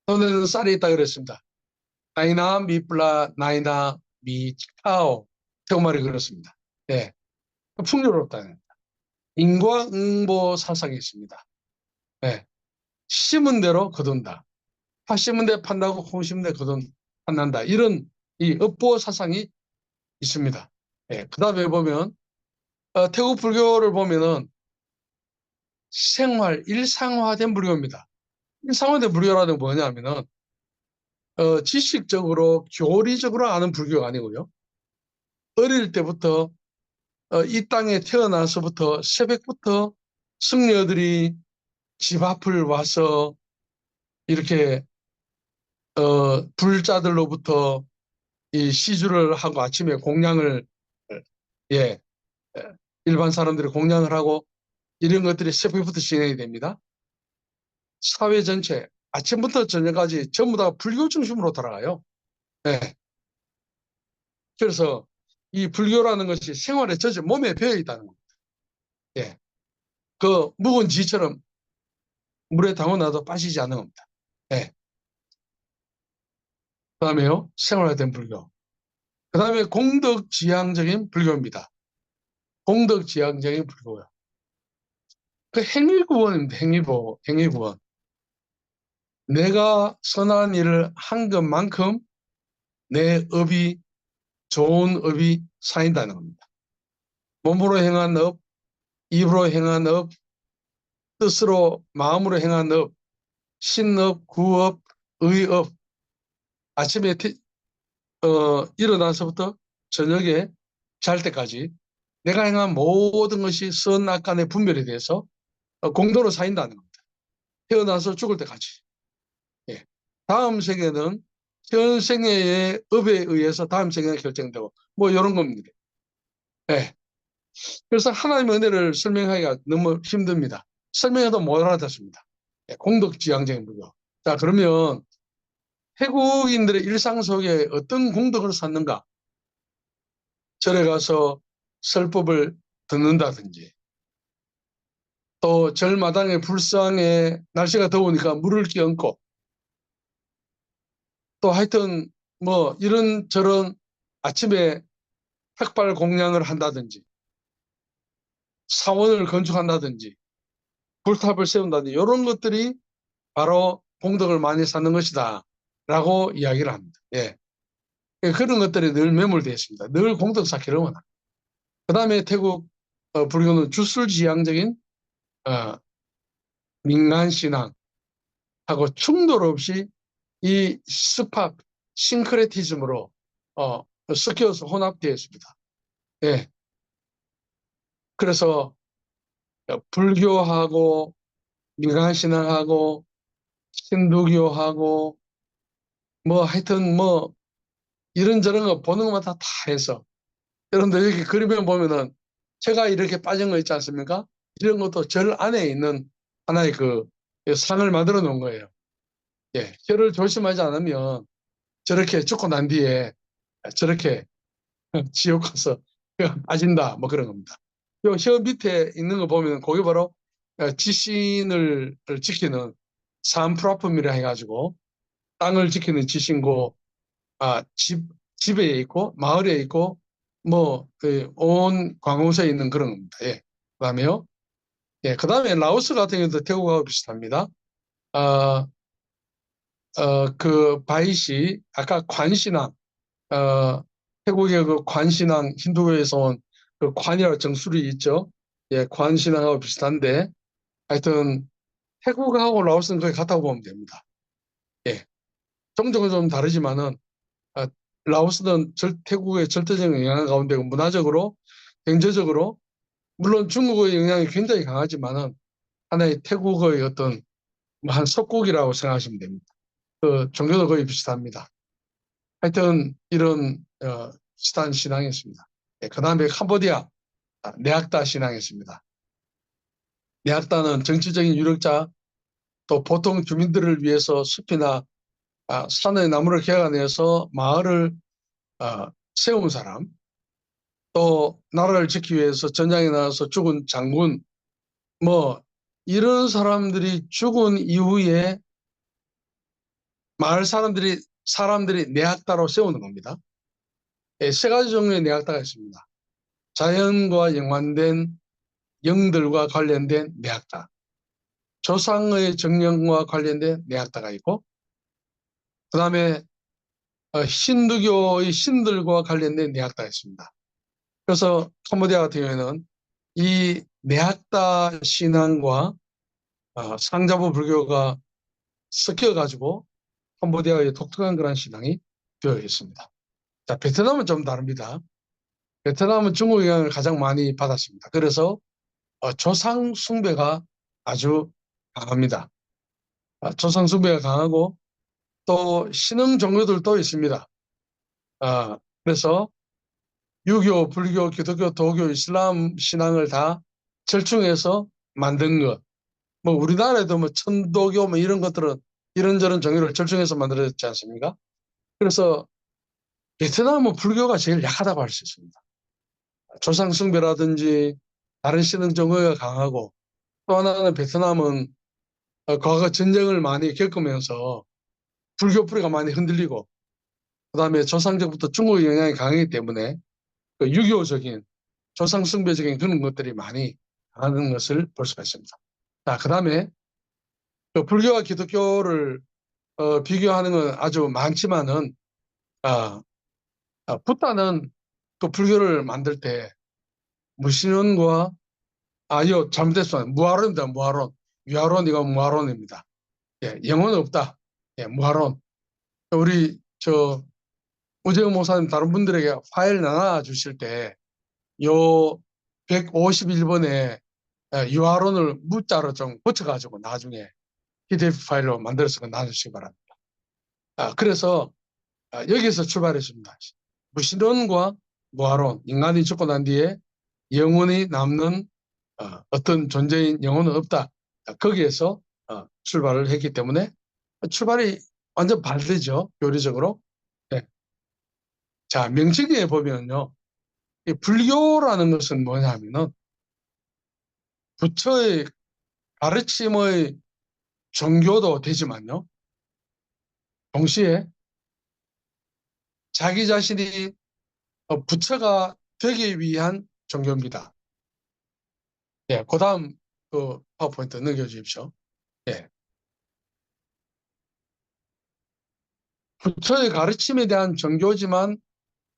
B: 손에는 쌀이 있다 그랬습니다. 나이나 미플라 나이나 미치카오. 태국말이 그렇습니다. 예, 풍요롭다는 겁니다. 인과응보 사상이 있습니다. 예, 심은 대로 거둔다. 파 심은 데 판다고 콩 심은 데 판단다. 이런 이 업보 사상이 있습니다. 예, 그 다음에 보면 태국 불교를 보면은 생활 일상화된 불교입니다. 일상화된 불교라는 게 뭐냐면은 지식적으로 교리적으로 아는 불교가 아니고요. 어릴 때부터 이 땅에 태어나서부터 새벽부터 승려들이 집 앞을 와서 이렇게 불자들로부터 이 시주를 하고 아침에 공양을 예 일반 사람들이 공양을 하고 이런 것들이 새벽부터 진행이 됩니다. 사회 전체 아침부터 저녁까지 전부 다 불교 중심으로 돌아가요. 예. 그래서 이 불교라는 것이 생활에 전체 몸에 배어 있다는 겁니다. 예. 그 묵은 지처럼 물에 담아놔도 빠지지 않는 겁니다. 예. 그 다음에요, 생활화된 불교. 그 다음에 공덕지향적인 불교입니다. 공덕지향적인 불교요. 그 행위구원입니다. 행위구원. 내가 선한 일을 한 것만큼 내 업이 좋은 업이 쌓인다는 겁니다. 몸으로 행한 업, 입으로 행한 업, 뜻으로 마음으로 행한 업, 신업, 구업, 의업. 아침에 일어나서부터 저녁에 잘 때까지 내가 행한 모든 것이 선악간에 분별이 돼서 공도로 쌓인다는 겁니다. 태어나서 죽을 때까지. 예. 다음 생에는 현 생애의 업에 의해서 다음 생애가 결정되고 뭐 이런 겁니다. 예. 그래서 하나님의 은혜를 설명하기가 너무 힘듭니다. 설명해도 못 알아듣습니다. 예. 공덕지향적인 불교. 자, 그러면 태국인들의 일상 속에 어떤 공덕을 쌓는가? 절에 가서 설법을 듣는다든지 또 절마당에 불상에 날씨가 더우니까 물을 끼얹고 또 하여튼 뭐 이런저런 아침에 탁발 공양을 한다든지 사원을 건축한다든지 불탑을 세운다든지 이런 것들이 바로 공덕을 많이 쌓는 것이다 라고 이야기를 합니다. 예. 그런 것들이 늘 매몰되어 있습니다. 늘 공덕 쌓기를 원합니다. 그 다음에 태국 불교는 주술지향적인 어, 민간신앙하고 충돌 없이 이 스팝, 싱크레티즘으로 섞여서 혼합되어 있습니다. 예. 그래서 불교하고 민간신앙하고 힌두교하고 뭐 하여튼 뭐 이런저런 거 보는 것마다 다 해서 여러분들 여기 그림에 보면은 제가 이렇게 빠진 거 있지 않습니까? 이런 것도 절 안에 있는 하나의 그 상을 만들어 놓은 거예요. 예. 혀를 조심하지 않으면 저렇게 죽고 난 뒤에 저렇게 지옥 가서 빠진다 뭐 그런 겁니다. 혀 밑에 있는 거 보면 그게 바로 지신을 지키는 산프라품이라 해가지고 땅을 지키는 지신고 집에 있고 마을에 있고 뭐 온 관공서에 있는 그런 겁니다. 예. 그다음에요. 예. 그다음에 라오스 같은 경우도 태국하고 비슷합니다. 어, 그 바이시 아까 관신앙 태국의 그 관신앙 힌두교에서 온 그 관이라고 정술이 있죠. 예, 관신앙하고 비슷한데 하여튼 태국하고 라오스는 거의 같다고 보면 됩니다. 예. 종족은 좀 다르지만은 아, 라오스는 태국의 절대적인 영향 가운데 문화적으로, 경제적으로 물론 중국의 영향이 굉장히 강하지만은 하나의 태국의 어떤 뭐한 속국이라고 생각하시면 됩니다. 그 종교도 거의 비슷합니다. 하여튼 이런 비슷한 신앙이었습니다. 예, 그다음에 캄보디아 네악다 신앙이었습니다. 네악다는 정치적인 유력자 또 보통 주민들을 위해서 숲이나 산의 나무를 개간해서 마을을 세운 사람, 또 나라를 지키기 위해서 전장에 나가서 죽은 장군, 뭐 이런 사람들이 죽은 이후에 마을 사람들이 내학다로 세우는 겁니다. 예, 세 가지 종류의 내학다가 있습니다. 자연과 연관된 영들과 관련된 내학다, 조상의 정령과 관련된 내학다가 있고, 그 다음에 힌두교의 신들과 관련된 내학다가 있습니다. 그래서 캄보디아 같은 경우에는 이 내학다 신앙과 상자부 불교가 섞여가지고 캄보디아의 독특한 그런 신앙이 되어 있습니다. 자, 베트남은 좀 다릅니다. 베트남은 중국 영향을 가장 많이 받았습니다. 그래서 조상 숭배가 아주 강합니다. 조상 숭배가 강하고 또 신흥 종교들도 있습니다. 그래서 유교, 불교, 기독교, 도교, 이슬람 신앙을 다 절충해서 만든 것. 뭐 우리나라에도 뭐 천도교 뭐 이런 것들은 이런저런 종교를 절충해서 만들어졌지 않습니까? 그래서 베트남은 불교가 제일 약하다고 할 수 있습니다. 조상 숭배라든지 다른 신흥 종교가 강하고 또 하나는 베트남은 과거 전쟁을 많이 겪으면서 불교 뿌리가 많이 흔들리고 그다음에 조상적부터 중국의 영향이 강하기 때문에 그 유교적인 조상 숭배적인 그런 것들이 많이 강하는 것을 볼 수가 있습니다. 자, 그다음에 그 불교와 기독교를 비교하는 건 아주 많지만은 아, 붓다는 그 불교를 만들 때 무신론과 이거 잘못했어요. 무아론입니다. 무아론. 유아론 이거 무아론입니다. 예, 영혼은 없다. 예, 무아론. 우리 우재영 목사님 다른 분들에게 파일 나눠 주실 때 요 151번에 유아론을 무자로 좀 붙여가지고 나중에 PDF 파일로 만들어서 나눠주시기 바랍니다. 그래서 여기서 출발했습니다. 무신론과 무아론, 인간이 죽고 난 뒤에 영혼이 남는 어떤 존재인 영혼은 없다. 거기에서 출발을 했기 때문에 출발이 완전 발대죠. 교리적으로. 네. 자, 명칭에 보면요. 이 불교라는 것은 뭐냐면은 부처의 가르침의 종교도 되지만요. 동시에 자기 자신이 부처가 되기 위한 종교입니다. 예, 그 다음 그 파워포인트 넘겨주십시오. 예. 부처의 가르침에 대한 종교지만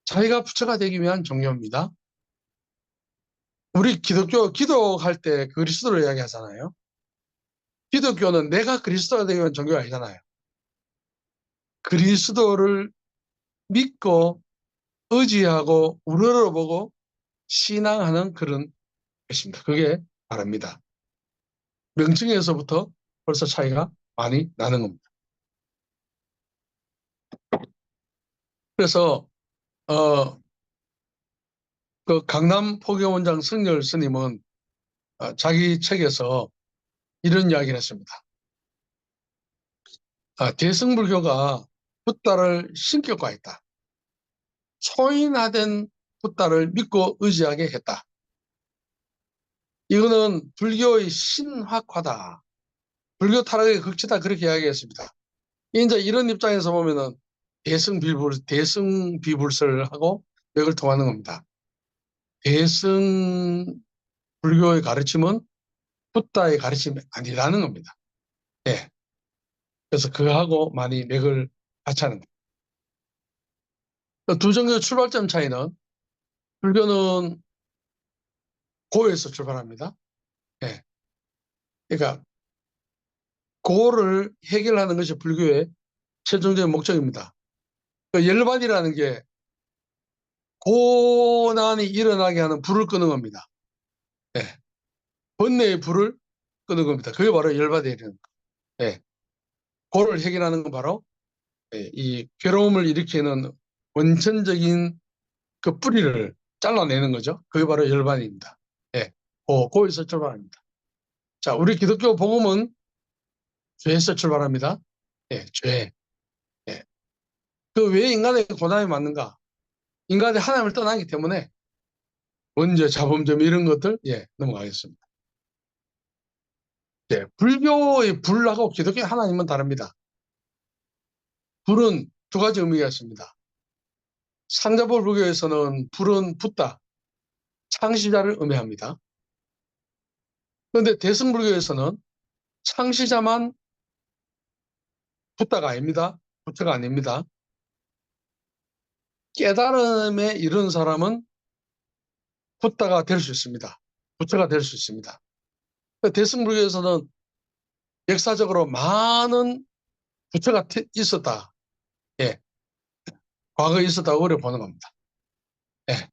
B: 자기가 부처가 되기 위한 종교입니다. 우리 기도할 때 그리스도를 이야기하잖아요. 기독교는 내가 그리스도가 되기 위한 종교가 아니잖아요. 그리스도를 믿고 의지하고 우러러보고 신앙하는 그런 것입니다. 그게 바랍니다. 명칭에서부터 벌써 차이가 많이 나는 겁니다. 그래서 그 강남 포교원장 성열 스님은 자기 책에서 이런 이야기를 했습니다. 대승불교가 붓다를 신격화했다. 초인화된 붓다를 믿고 의지하게 했다. 이거는 불교의 신학화다. 불교 타락의 극치다. 그렇게 이야기했습니다. 이제 이런 입장에서 보면은 대승비불설을 하고 맥을 통하는 겁니다. 대승 불교의 가르침은 붓다의 가르침이 아니라는 겁니다. 예. 그래서 그거하고 많이 맥을 같이 하는 겁니다. 두 종교의 출발점 차이는 불교는 고에서 출발합니다. 예. 그러니까 고를 해결하는 것이 불교의 최종적인 목적입니다. 그 열반이라는 게 고난이 일어나게 하는 불을 끄는 겁니다. 예. 번뇌의 불을 끄는 겁니다. 그게 바로 열반이라는 거예요. 예. 고를 해결하는 건 바로 예, 이 괴로움을 일으키는 원천적인 그 뿌리를 잘라내는 거죠. 그게 바로 열반입니다. 예. 고에서 출발합니다. 자, 우리 기독교 복음은 죄에서 출발합니다. 예, 죄. 예. 그 왜 인간의 고난이 맞는가? 인간이 하나님을 떠나기 때문에 원죄, 자범죄 이런 것들 넘어가겠습니다. 예, 불교의 불하고 기독교의 하나님은 다릅니다. 불은 두 가지 의미가 있습니다. 상자벌 불교에서는 불은 붓다, 창시자를 의미합니다. 그런데 대승불교에서는 창시자만 붓다가 아닙니다. 부처가 아닙니다. 깨달음에 이른 사람은 붓다가 될 수 있습니다. 부처가 될 수 있습니다. 대승불교에서는 역사적으로 많은 부처가 있었다. 예, 과거에 있었다고 그래 보는 겁니다. 예.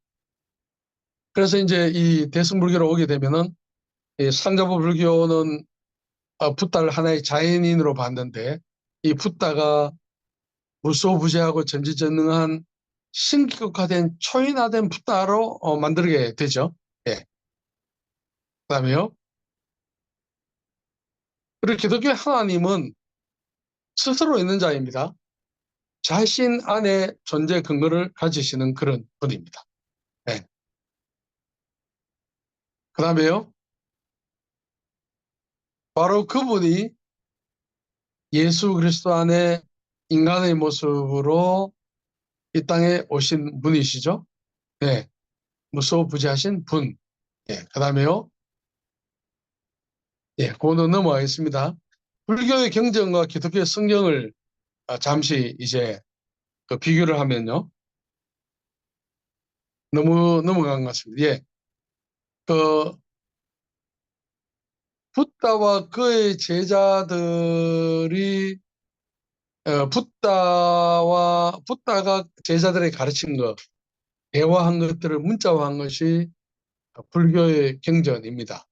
B: 그래서 이제 이 대승불교로 오게 되면은 이 상자부 불교는 붓다를 하나의 자연인으로 봤는데 이 붓다가 무소부재하고 전지전능한 신격화된 초인화된 붓다로 만들게 되죠. 예. 그다음에요. 그리고 기독교 하나님은 스스로 있는 자입니다. 자신 안에 존재 근거를 가지시는 그런 분입니다. 예. 그다음에요. 바로 그분이 예수 그리스도 안에 인간의 모습으로 이 땅에 오신 분이시죠. 네. 무소부재하신 분. 예. 그다음에요. 예. 그거는 넘어가겠습니다. 불교의 경전과 기독교의 성경을 잠시 이제 그 비교를 하면요. 너무 넘어간 것 같습니다. 예. 그 붓다와 그의 제자들이 붓다가 제자들에게 가르친 것, 대화한 것들을 문자화한 것이 불교의 경전입니다.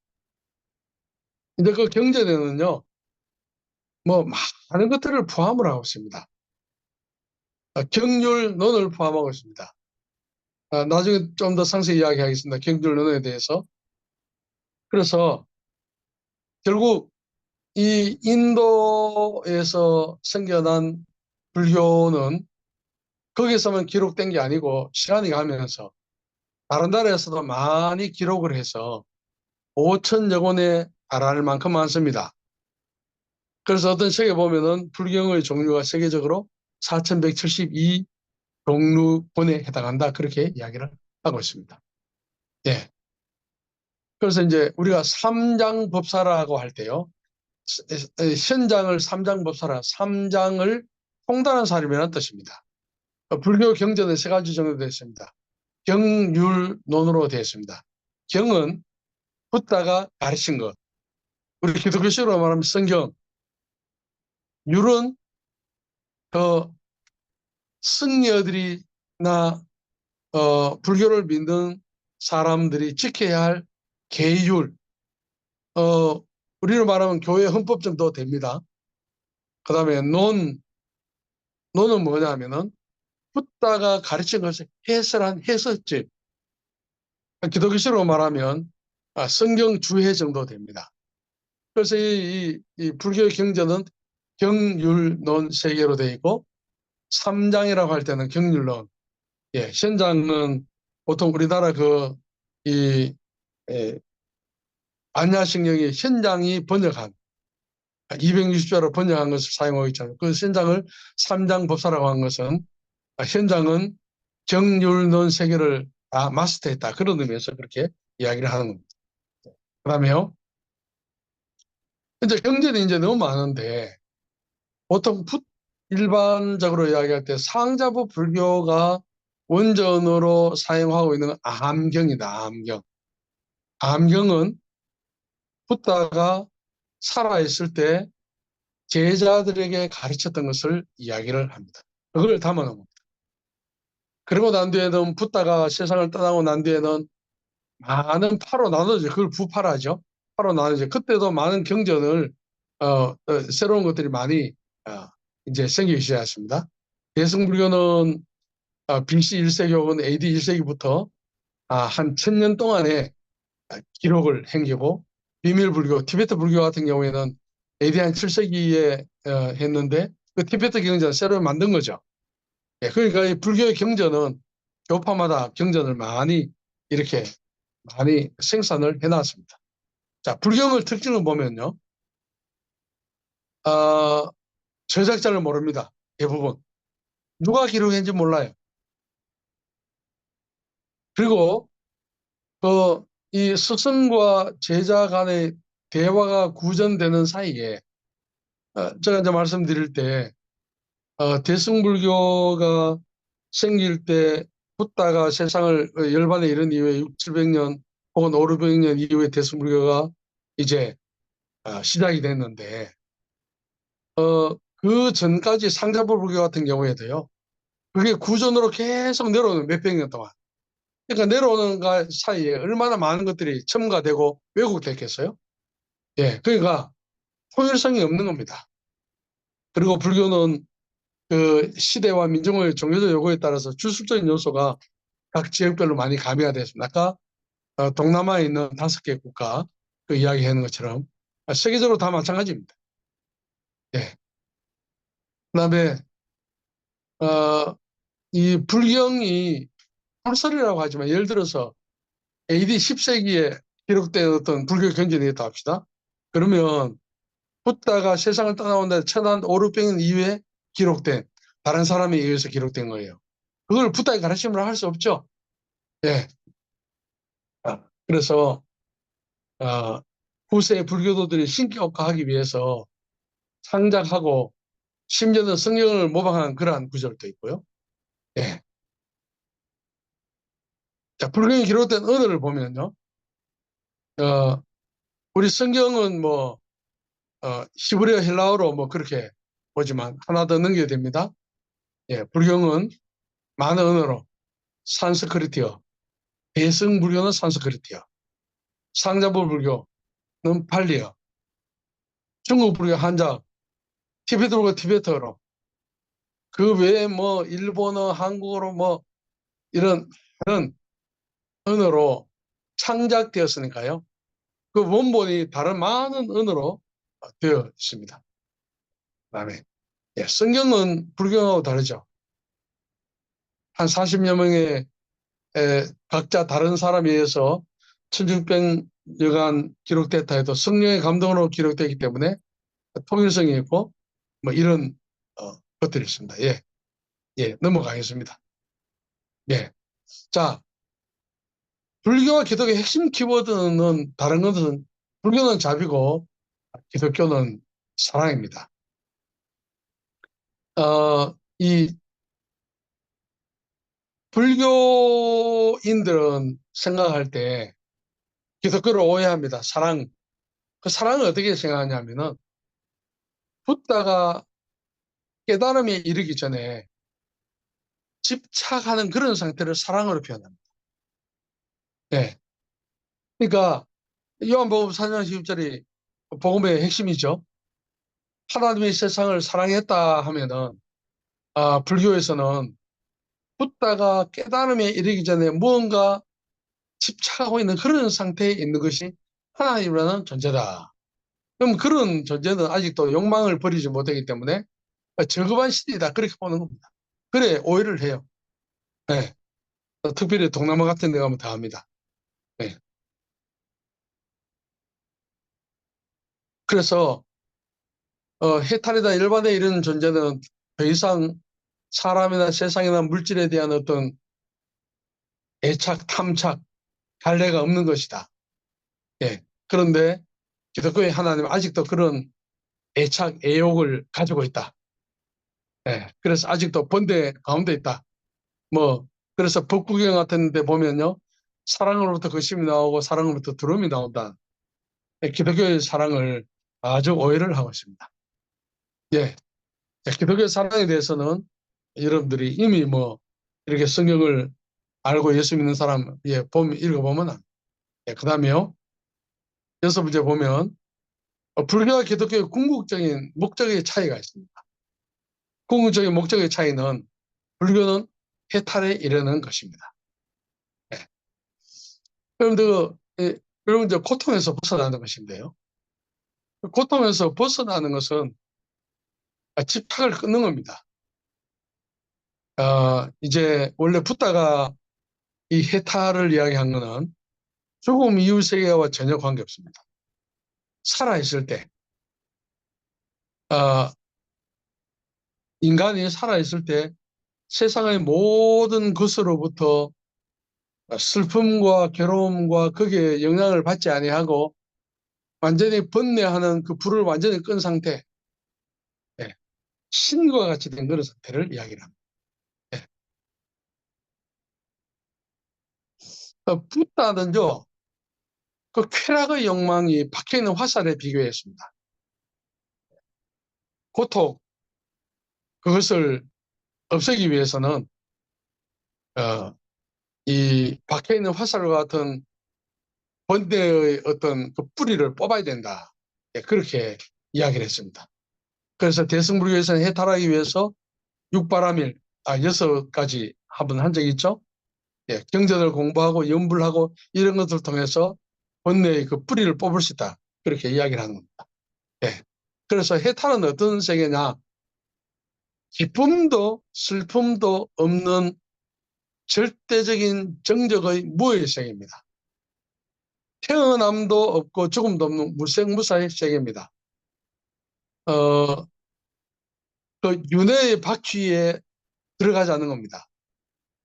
B: 근데 그 경전에는요, 뭐 많은 것들을 포함을 하고 있습니다. 경률론을 포함하고 있습니다. 나중에 좀 더 상세히 이야기하겠습니다. 경률론에 대해서. 그래서 결국 이 인도에서 생겨난 불교는 거기서만 기록된 게 아니고 시간이 가면서 다른 나라에서도 많이 기록을 해서 5천여 권에 달할 만큼 많습니다. 그래서 어떤 책에 보면은 불경의 종류가 세계적으로 4,172 종류권에 해당한다. 그렇게 이야기를 하고 있습니다. 예. 그래서 이제 우리가 삼장법사라고 할 때요. 현장을 삼장법사라, 삼장을 통달한 사람이라는 뜻입니다. 불교 경전은 세 가지 정도 되어 있습니다. 경율론으로 되어 있습니다. 경은 붓다가 가르친 것. 우리 기독교식으로 말하면 성경. 율은 그 승려들이나 불교를 믿는 사람들이 지켜야 할 계율. 우리로 말하면 교회 헌법 정도 됩니다. 그 다음에 논은 뭐냐 하면은 붓다가 가르친 것을 해설한 해설집. 기독교식으로 말하면 성경 주해 정도 됩니다. 그래서 이 불교 경전은 경율론 세 개로 되어 있고 삼장이라고 할 때는 경륜론, 예, 현장은 보통 우리나라 이, 예, 안야신경이 현장이 번역한 260자로 번역한 것을 사용하고 있잖아요. 그 현장을 삼장법사라고 한 것은 현장은 경륜론 세계를 다 마스터했다. 그런 의미에서 그렇게 이야기를 하는 겁니다. 그다음에요. 이제 경전이 이제 너무 많은데 보통 일반적으로 이야기할 때 상자부 불교가 원전으로 사용하고 있는 암경이다. 암경. 암경은 붓다가 살아있을 때 제자들에게 가르쳤던 것을 이야기를 합니다. 그걸 담아놓은 겁니다. 그리고 난 뒤에는 붓다가 세상을 떠나고 난 뒤에는 많은 파로 나눠져. 그걸 부파라죠. 파로 나눠져. 그때도 많은 경전을 새로운 것들이 많이 어, 이제 생기기 시작했습니다. 대승불교는 BC 1세기 혹은 AD 1세기부터 한 1000년 동안의 기록을 행기고 비밀불교, 티베트 불교 같은 경우에는 AD 한 7세기에 했는데 그 티베트 경전을 새로 만든 거죠. 예, 그러니까 이 불교의 경전은 교파마다 경전을 많이 이렇게 많이 생산을 해놨습니다. 자, 불경을 특징을 보면요. 어, 저작자를 모릅니다. 대부분. 누가 기록했는지 몰라요. 그리고 이 스승과 제자 간의 대화가 구전되는 사이에 제가 이제 말씀드릴 때 대승불교가 생길 때 붓다가 세상을 열반에 이른 이후에 6, 700년 혹은 5, 600년 이후에 대승불교가 이제 시작이 됐는데 그 전까지 상자불교 같은 경우에도요. 그게 구전으로 계속 내려오는 몇백 년 동안. 그러니까 내려오는 사이에 얼마나 많은 것들이 첨가되고 왜곡됐겠어요? 예, 그러니까 통일성이 없는 겁니다. 그리고 불교는 그 시대와 민족의 종교적 요구에 따라서 주술적인 요소가 각 지역별로 많이 가미가 됐습니다. 아까 동남아에 있는 5개 국가 그 이야기하는 것처럼 세계적으로 다 마찬가지입니다. 예. 그다음에 이 불경이 불설이라고 하지만 예를 들어서 AD 10세기에 기록된 어떤 불교 경전이 있다 합시다. 그러면 붓다가 세상을 떠나온다 천안 5, 600년 이후에 기록된 다른 사람에 의해서 기록된 거예요. 그걸 붓다의 가르침으로 할 수 없죠. 예. 그래서 후세 불교도들이 신격화하기 위해서 창작하고 심지어는 성경을 모방한 그러한 구절도 있고요. 예. 자, 불경에 기록된 언어를 보면요. 어, 우리 성경은 뭐 히브리어 헬라어로 뭐 그렇게 보지만 하나 더 넘겨야 됩니다. 예, 불경은 많은 언어로 산스크리트어, 대승불교는 산스크리트어, 상자부 불교는 팔리어, 중국 불교 한자, 티베트 불교 티베트어로 그 외에 뭐 일본어, 한국어로 뭐 이런 다른 언어로 창작되었으니까요. 그 원본이 다른 많은 언어로 되어 있습니다. 그다음에 예, 성경은 불경하고 다르죠. 한 40여 명의 각자 다른 사람에 의해서 1600여간 기록됐다 해도 성령의 감동으로 기록되기 때문에 통일성이 있고 뭐 이런 것들이 있습니다. 예, 예, 넘어가겠습니다. 예, 자, 불교와 기독의 핵심 키워드는 다른 것은 불교는 자비고 기독교는 사랑입니다. 이 불교인들은 생각할 때 기독교를 오해합니다. 사랑. 그 사랑을 어떻게 생각하냐면은 붓다가 깨달음에 이르기 전에 집착하는 그런 상태를 사랑으로 표현합니다. 네. 그러니까 요한복음 4장 10절이 복음의 핵심이죠. 하나님의 세상을 사랑했다 하면은 불교에서는 붓다가 깨달음에 이르기 전에 무언가 집착하고 있는 그런 상태에 있는 것이 하나님이라는 존재다. 그럼 그런 존재는 아직도 욕망을 버리지 못하기 때문에 저급한 시대이다. 그렇게 보는 겁니다. 그래 오해를 해요. 예. 특별히 동남아 같은 데 가면 다 합니다. 예. 그래서 해탈이다 일반의 이런 존재는 더 이상 사람이나 세상이나 물질에 대한 어떤 애착, 탐착, 갈래가 없는 것이다. 예. 그런데 기독교의 하나님은 아직도 그런 애착, 애욕을 가지고 있다. 예. 그래서 아직도 번뇌 가운데 있다. 뭐, 그래서 법구경 같은 데 보면요. 사랑으로부터 거심이 나오고 사랑으로부터 두려움이 나온다. 예, 기독교의 사랑을 아주 오해를 하고 있습니다. 예. 기독교 사랑에 대해서는 여러분들이 이미 뭐 이렇게 성경을 알고 예수 믿는 사람 예, 읽어보면 예, 그 다음에요. 여섯 번째 보면 불교와 기독교의 궁극적인 목적의 차이가 있습니다. 궁극적인 목적의 차이는 불교는 해탈에 이르는 것입니다. 예. 여러분들 여러분 이제 고통에서 벗어나는 것인데요. 고통에서 벗어나는 것은 집착을 끊는 겁니다. 이제 원래 붓다가 이 해탈을 이야기한 거는 죽음 이후 세계와 전혀 관계없습니다. 살아있을 때, 어, 인간이 살아있을 때 세상의 모든 것으로부터 슬픔과 괴로움과 거기에 영향을 받지 아니하고 완전히 번뇌하는 그 불을 완전히 끈 상태, 예, 신과 같이 된 그런 상태를 이야기를 합니다. 예. 붓다는요, 그 쾌락의 욕망이 박혀있는 화살에 비교했습니다. 고통, 그것을 없애기 위해서는 어, 이 박혀있는 화살과 같은 번뇌의 어떤 그 뿌리를 뽑아야 된다. 예, 그렇게 이야기를 했습니다. 그래서 대승불교에서는 해탈하기 위해서 육바라밀, 여섯 가지 한번 한 적이 있죠. 예, 경전을 공부하고 연불하고 이런 것들을 통해서 번뇌의 그 뿌리를 뽑을 수 있다. 그렇게 이야기를 하는 겁니다. 예. 그래서 해탈은 어떤 세계냐? 기쁨도 슬픔도 없는 절대적인 정적의 무의 세계입니다. 태어남도 없고 죽음도 없는 무생무사의 세계입니다. 어, 그 윤회의 바퀴에 들어가지 않는 겁니다.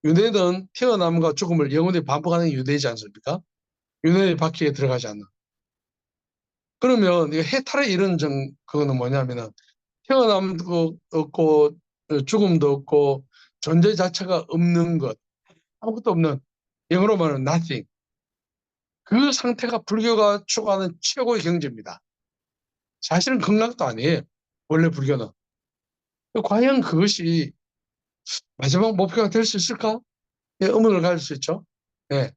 B: 윤회는 태어남과 죽음을 영원히 반복하는 윤회이지 않습니까? 윤회의 바퀴에 들어가지 않는. 그러면 이 해탈의 이런 그거는 뭐냐면은 태어남도 없고 죽음도 없고 존재 자체가 없는 것, 아무것도 없는 영어로 말하면 nothing. 그 상태가 불교가 추구하는 최고의 경지입니다. 사실은 극락도 아니에요. 원래 불교는. 과연 그것이 마지막 목표가 될 수 있을까? 예, 의문을 가질 수 있죠. 예.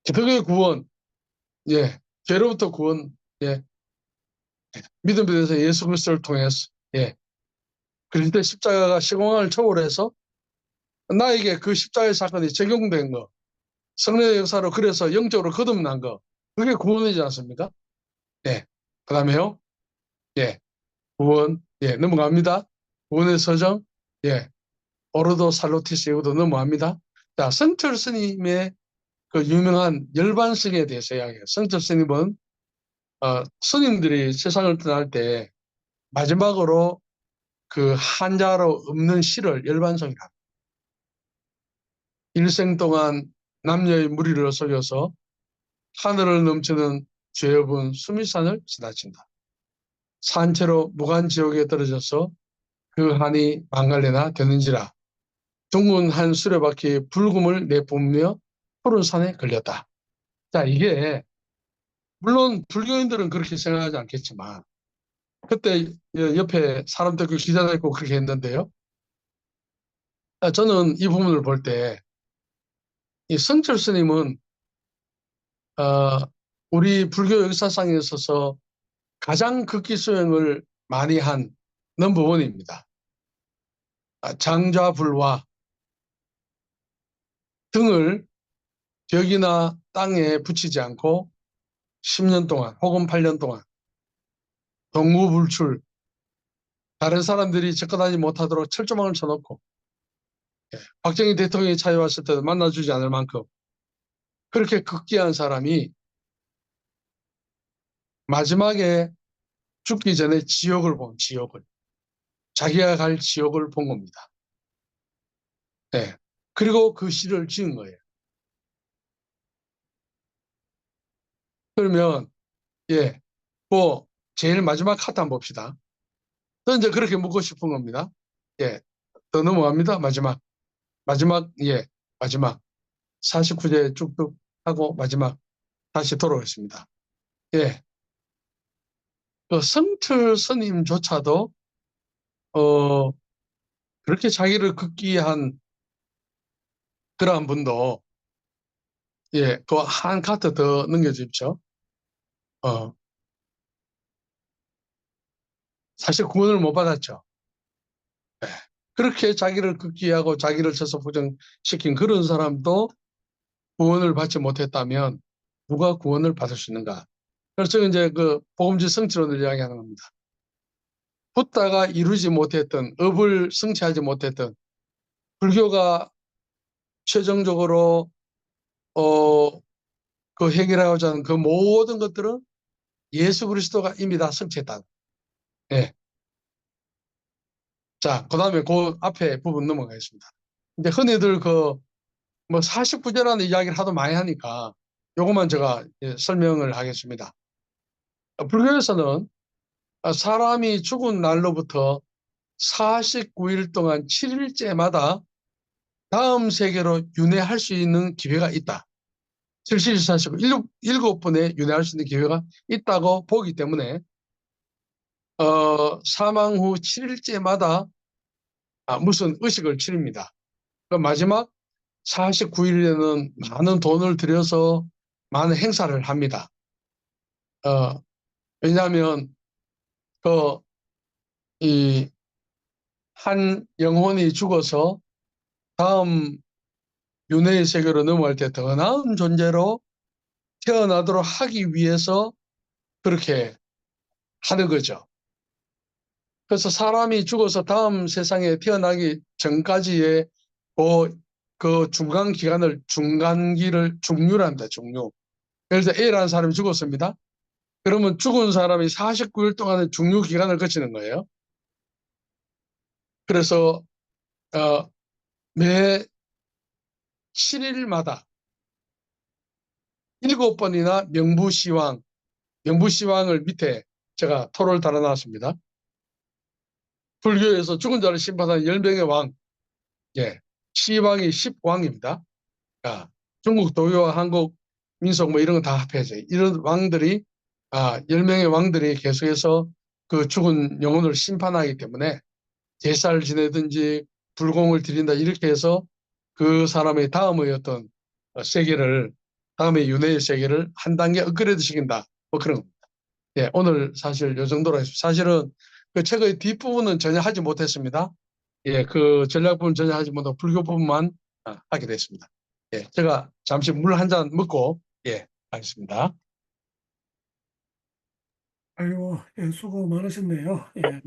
B: 기독교의 구원, 예. 죄로부터 구원, 예. 믿음에 대해서 예수 그리스도를 통해서, 예. 그리스도의 십자가가 시공간을 초월해서 나에게 그 십자가의 사건이 적용된 거, 성령의 역사로 그래서 영적으로 거듭난 거, 그게 구원이지 않습니까? 예. 그 다음에요, 예. 구원, 예. 넘어갑니다. 구원의 서정, 예. 오르도 살로티스 이것도 넘어갑니다. 자, 성철 스님의 그 유명한 열반성에 대해서 이야기해요. 성철 스님은 스님들이 세상을 떠날 때 마지막으로 그 한자로 없는 시를 열반성이라 합니다. 일생 동안 남녀의 무리를 속여서 하늘을 넘치는 죄업은 수미산을 지나친다. 산채로 무간지옥에 떨어져서 그 한이 망갈래나 되는지라. 둥근 한 수레바퀴 불금을 내뿜으며 푸른 산에 걸렸다. 자, 이게 물론 불교인들은 그렇게 생각하지 않겠지만 그때 옆에 사람들 그 기자도 있고 그렇게 했는데요. 저는 이 부분을 볼 때 이 성철 스님은 어, 우리 불교 역사상에 있어서 가장 극기 수행을 많이 한 넘버원입니다. 장좌불화 등을 벽이나 땅에 붙이지 않고 10년 동안 혹은 8년 동안 동무불출 다른 사람들이 접근하지 못하도록 철조망을 쳐놓고 박정희 대통령이 찾아왔을 때도 만나주지 않을 만큼 그렇게 극기한 사람이 마지막에 죽기 전에 지옥을 자기가 갈 지옥을 본 겁니다. 예. 그리고 그 시를 지은 거예요. 그러면 예, 뭐 제일 마지막 카트 한번 봅시다. 또 이제 그렇게 묻고 싶은 겁니다. 예, 더 넘어갑니다. 예, 마지막 49제 쭉쭉 하고 마지막 다시 돌아오겠습니다. 예, 그 성틀 스님조차도 어 그렇게 자기를 극기한 그러한 분도 예, 그 한 카트 더 넘겨주십시오. 어, 사실 구원을 못 받았죠. 예, 그렇게 자기를 극기하고 자기를 쳐서 부정시킨 그런 사람도 구원을 받지 못했다면 누가 구원을 받을 수 있는가? 그래서 이제 그 복음주의 성취론을 이야기하는 겁니다. 붓다가 이루지 못했던, 업을 성취하지 못했던 불교가 최종적으로 어, 그 해결하고자 하는 그 모든 것들은 예수 그리스도가 이미 다 성취했다. 예. 자, 그 다음에 그 앞에 부분 넘어가겠습니다. 이제 흔히들 그 뭐 49제라는 이야기를 하도 많이 하니까 요것만 제가 설명을 하겠습니다. 불교에서는 사람이 죽은 날로부터 49일 동안 7일째마다 다음 세계로 윤회할 수 있는 기회가 있다. 7실49 7번에 윤회할 수 있는 기회가 있다고 보기 때문에 사망 후 7일째마다 무슨 의식을 치릅니다. 그 마지막 49일에는 많은 돈을 들여서 많은 행사를 합니다. 왜냐하면 그 이 한 영혼이 죽어서 다음 윤회의 세계로 넘어갈 때 더 나은 존재로 태어나도록 하기 위해서 그렇게 하는 거죠. 그래서 사람이 죽어서 다음 세상에 태어나기 전까지의 그 중간 기간을 중류란다, 중류. 예를 들어 A라는 사람이 죽었습니다. 그러면 죽은 사람이 49일 동안의 중류 기간을 거치는 거예요. 그래서 매 7일마다 7번이나 명부시왕을 밑에 제가 토를 달아놨습니다. 불교에서 죽은 자를 심판하는 10명의 왕, 예, 시왕이 10왕입니다. 중국 도교와 한국 민속 뭐 이런 거 다 합해서 이런 왕들이 10명의 왕들이 계속해서 그 죽은 영혼을 심판하기 때문에 제사를 지내든지 불공을 드린다 이렇게 해서 그 사람의 다음의 어떤 세계를 다음의 윤회의 세계를 한 단계 업그레이드 시킨다. 뭐 그런 겁니다. 예, 오늘 사실 요 정도로 했습니다. 사실은 그 책의 뒷부분은 전혀 하지 못했습니다. 예, 그 전략 부분 전혀 하지 못하고 불교 부분만 하게 됐습니다. 예, 제가 잠시 물 한 잔 먹고 예, 하겠습니다.
A: 아이고, 예, 수고 많으셨네요. 예.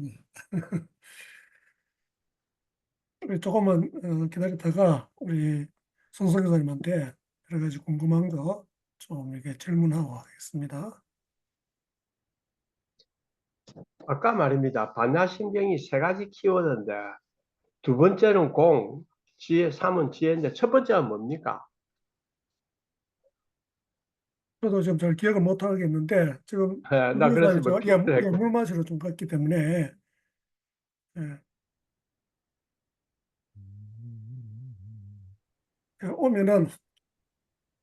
A: 우리 조금만 기다렸다가 우리 송성 교사님한테 여러 가지 궁금한 거 좀 이렇게 질문하고 하겠습니다.
C: 아까 말입니다. 반야신경이 세 가지 키워드인데 두 번째는 공, 지혜, 삼은 지혜인데 첫 번째는 뭡니까?
A: 저도 지금 잘 기억을 못 하겠는데 지금
C: 나 그래서
A: 교사님
C: 뭐
A: 예, 물 마시러 좀 갔기 때문에 예, 오면은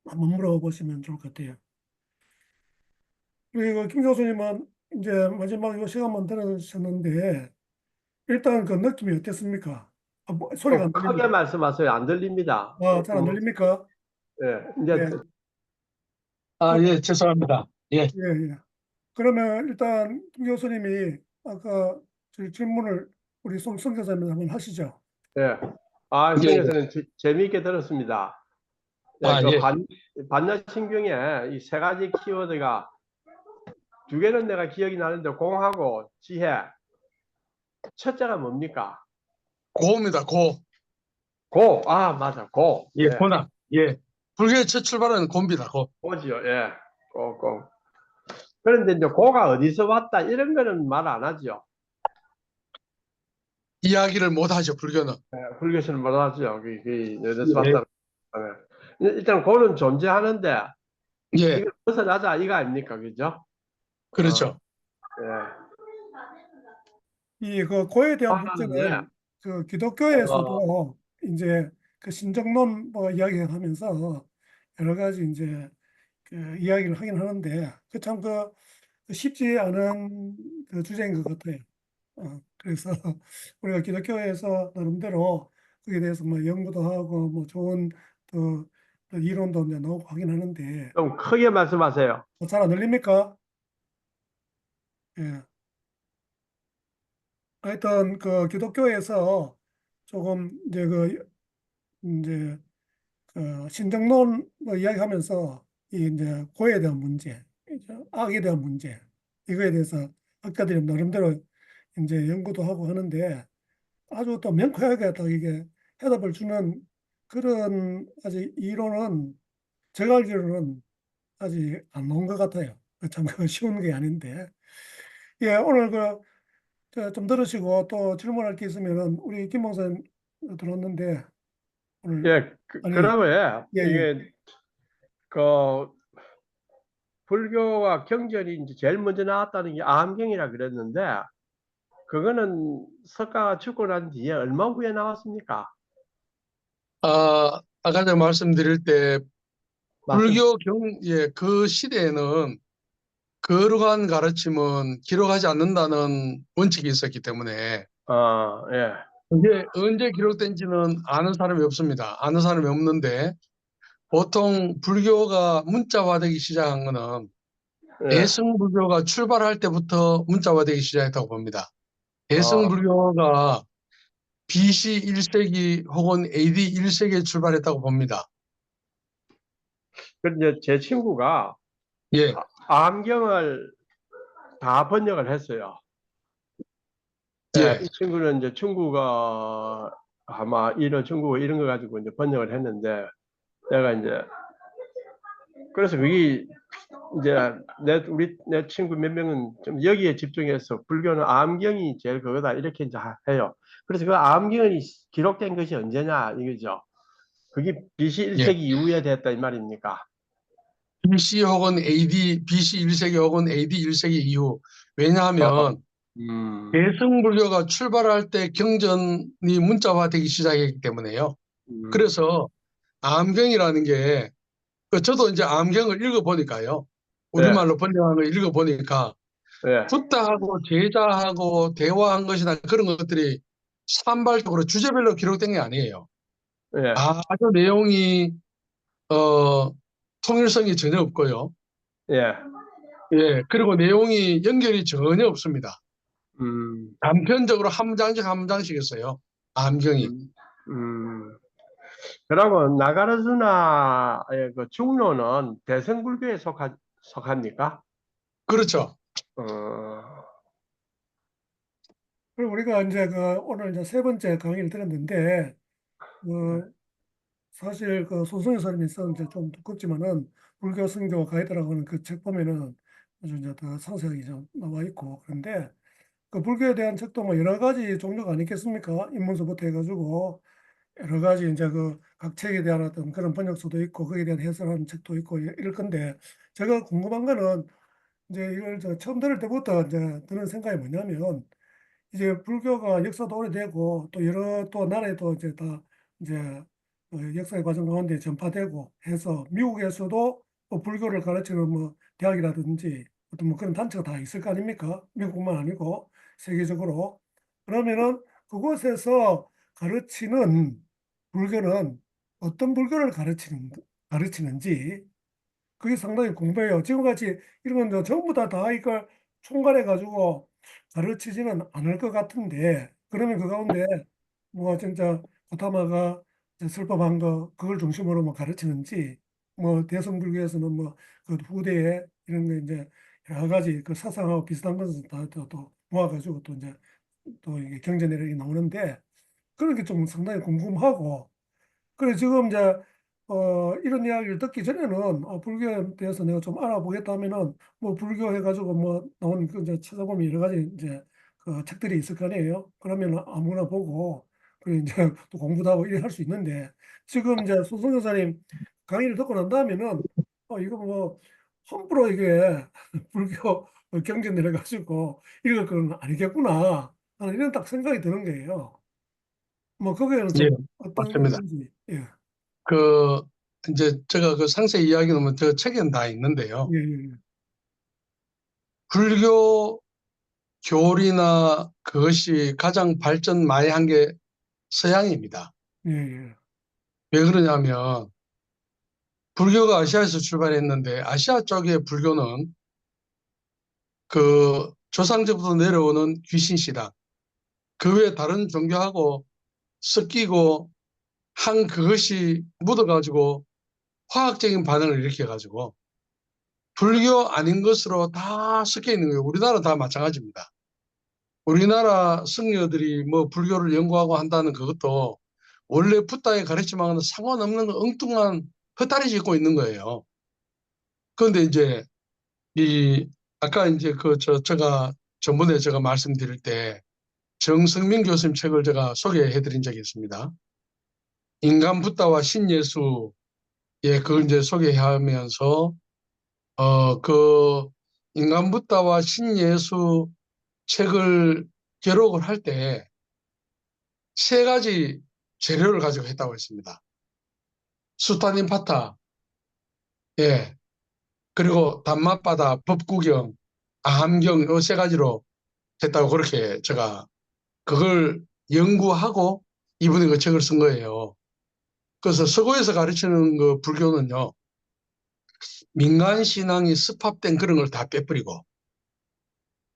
A: 한번 물어보시면 좋을 것 같아요. 그리고 김 교수님은 이제 마지막 이 시간만 들으셨는데 일단 그 느낌이 어땠습니까? 뭐, 소리가 안
C: 크게
A: 들립니다.
C: 말씀하세요. 안 들립니다.
A: 잘 안 들립니까?
C: 예, 이제
A: 예.
B: 예, 죄송합니다. 예.
A: 예, 예. 그러면 일단 김 교수님이 아까 질문을 우리 송 교사님 한번 하시죠.
C: 예.
B: 예,
C: 성에서는 재미있게 들었습니다. 예, 그
B: 예.
C: 반야신경에 이 세 가지 키워드가 두 개는 내가 기억이 나는데 공하고 지혜. 첫째가 뭡니까?
B: 고입니다. 고.
C: 고. 아, 맞아. 고.
B: 예,
C: 예.
B: 고나. 예. 불교의 첫 출발은 고입니다. 고.
C: 고지요. 예. 고, 고. 그런데 이제 고가 어디서 왔다 이런 거는 말 안 하죠.
B: 이야기를 못 하죠, 불교는.
C: 예, 불교에서는 말 하죠. 어디서
B: 예.
C: 왔다. 예. 일단 고는 존재하는데
B: 예.
C: 이걸 벗어나자 이거 아닙니까? 그죠? 어,
B: 그렇죠.
C: 예.
A: 이 그 고에 대한
C: 하나는 예.
A: 문제는 그
C: 어,
A: 기독교에서도 이제 그 신정론 뭐 이야기하면서 여러 가지 이제 그 이야기를 하긴 하는데 그 참 그 쉽지 않은 그 주제인 것 같아요. 그래서 우리가 기독교에서 나름대로 거기에 대해서 뭐 연구도 하고 뭐 좋은 또 이론도 이제 나오고 하긴 하는데
C: 좀 크게 말씀하세요.
A: 잘 안 들립니까? 예. 하여튼 그 기독교에서 조금 이제 신정론 뭐 이야기하면서 이 이제 고에 대한 문제, 이제 악에 대한 문제 이거에 대해서 학자들이 나름대로 이제 연구도 하고 하는데 아주 또 명쾌하게 딱 이게 해답을 주는 그런 아직 이론은 제가 알기로는 아직 안 나온 것 같아요. 참 그 쉬운 게 아닌데. 예, 오늘 좀 들으시고 또 질문할 게 있으면은 우리 김 목사님 들었는데 오늘
C: 예,
A: 아니
C: 그러면
A: 예, 예.
C: 이게 그 불교와 경전이 이제 제일 먼저 나왔다는 게 암경이라 그랬는데 그거는 석가가 죽고 난 뒤에 얼마 후에 나왔습니까?
B: 아까 전에 말씀드릴 때
C: 말씀.
B: 예, 그 시대에는 거룩한 가르침은 기록하지 않는다는 원칙이 있었기 때문에
C: 예,
B: 그게 언제 기록된지는 아는 사람이 없습니다. 아는 사람이 없는데 보통 불교가 문자화되기 시작한 거는
C: 예.
B: 대승불교가 출발할 때부터 문자화되기 시작했다고 봅니다.
C: 어,
B: 대승불교가 BC 1세기 혹은 AD 1세기에 출발했다고 봅니다.
C: 근데 제 친구가
B: 예,
C: 암경을 다 번역을 했어요. 예,
B: 예,
C: 이 친구는 이제 중국어 아마 중국어 이런 거 가지고 이제 번역을 했는데 내가 이제 그래서 그게 이제 내 친구 몇 명은 좀 여기에 집중해서 불교는 암경이 제일 그거다 이렇게 이제 해요. 그래서 그 암경이 기록된 것이 언제냐 이거죠. 그게 BC
B: 예.
C: 1세기 이후에 됐다 이 말입니까?
B: BC 혹은 AD, BC 1세기 혹은 AD 1세기 이후.
C: 어,
B: 왜냐하면
C: 음,
B: 대승불교가 출발할 때 경전이 문자화되기 시작했기 때문에요.
C: 음,
B: 그래서 암경이라는 게 저도 이제 암경을 읽어보니까요.
C: 예,
B: 우리말로 번역한 걸 읽어보니까
C: 예,
B: 붓다하고 제자하고 대화한 것이나 그런 것들이 산발적으로 주제별로 기록된 게 아니에요.
C: 예,
B: 아주 내용이 어, 통일성이 전혀 없고요.
C: 예,
B: 예, 그리고 내용이 연결이 전혀 없습니다.
C: 음,
B: 단편적으로 한 문장씩 한 문장씩 했어요. 암경이.
C: 음, 음. 그러면 나가르주나의 그 중로는 대승불교에 속합니까?
B: 그렇죠.
C: 어,
A: 그리고 우리가 이제 오늘 이제 세 번째 강의를 들었는데 그 사실 그 손성희 선생님이 쓴 이제 좀 두껍지만은 불교 선교 가이드라고 하는 그 책 보면은 아주 이제 더 상세하게 좀 나와 있고 그런데 그 불교에 대한 책도 뭐 여러 가지 종류가 아니겠습니까? 입문서부터 해가지고 여러 가지 이제 그 각 책에 대한 어떤 그런 번역서도 있고 거기에 대한 해설하는 책도 있고 이럴 건데 제가 궁금한 거는 이제 이걸 저 처음 들을 때부터 이제 드는 생각이 뭐냐면 이제 불교가 역사도 오래되고 또 여러 또 나라에도 이제 다 이제 역사의 과정 가운데 전파되고 해서 미국에서도 뭐 불교를 가르치는 뭐 대학이라든지 어떤 뭐 그런 단체가 다 있을 거 아닙니까? 미국뿐만 아니고 세계적으로 그러면은 그곳에서 가르치는 불교는 어떤 불교를 가르치는지 그게 상당히 궁금해요. 지금같이 이런 건 전부 다 이걸 총괄해 가지고 가르치지는 않을 것 같은데 그러면 그 가운데 뭐 진짜 고타마가 이제 설법한 거 그걸 중심으로 뭐 가르치는지 뭐 대성불교에서는 뭐 그 후대에 이런 거 이제 여러 가지 그 사상하고 비슷한 것을 다 또 모아가지고 또 이제 또 이게 경제 내력이 나오는데 그런 게 좀 상당히 궁금하고 그래 지금 이제 이런 이야기를 듣기 전에는 불교에 대해서 내가 좀 알아보겠다 하면은 뭐 불교 해가지고 뭐 나온 그 이제 찾아보면 여러 가지 이제 그 책들이 있을 거 아니에요. 그러면 아무나 보고 그리고 이제 또 공부도 하고 이래 할 수 있는데 지금 이제 손성 여사님 강의를 듣고 난 다음에는 이거 뭐 함부로 이게 불교 경전 내려 가지고 읽을 건 아니겠구나 하는 이런 딱 생각이 드는 거예요. 뭐 거기에는 좀
B: 예,
A: 어떤
B: 맞습니다.
A: 건지 예.
B: 그 이제 제가 그 상세히 이야기는 뭐 저 책에는 다 있는데요.
A: 예, 예,
B: 불교 교리나 그것이 가장 발전 많이 한 게 서양입니다.
A: 예, 예,
B: 왜 그러냐면 불교가 아시아에서 출발했는데 아시아 쪽의 불교는 그 조상제부터 내려오는 귀신시당 그 외에 다른 종교하고 섞이고 한 그것이 묻어가지고 화학적인 반응을 일으켜가지고 불교 아닌 것으로 다 섞여 있는 거예요. 우리나라 다 마찬가지입니다. 우리나라 승려들이 뭐 불교를 연구하고 한다는 그것도 원래 붓다의 가르침하고는 상관없는 엉뚱한 헛다리 짚고 있는 거예요. 그런데 이제 이 아까 이제 제가 전번에 제가 말씀드릴 때 정성민 교수님 책을 제가 소개해 드린 적이 있습니다. 인간 붓다와 신예수에 그걸 이제 소개하면서 그 인간 붓다와 신예수 책을 기록을 할 때 세 가지 재료를 가지고 했다고 했습니다. 수타닌 파타, 예, 그리고 단맛바다, 법구경, 아함경 이 세 가지로 했다고 그렇게 제가 그걸 연구하고 이분이 그 책을 쓴 거예요. 그래서 서구에서 가르치는 그 불교는요, 민간 신앙이 습합된 그런 걸 다 빼버리고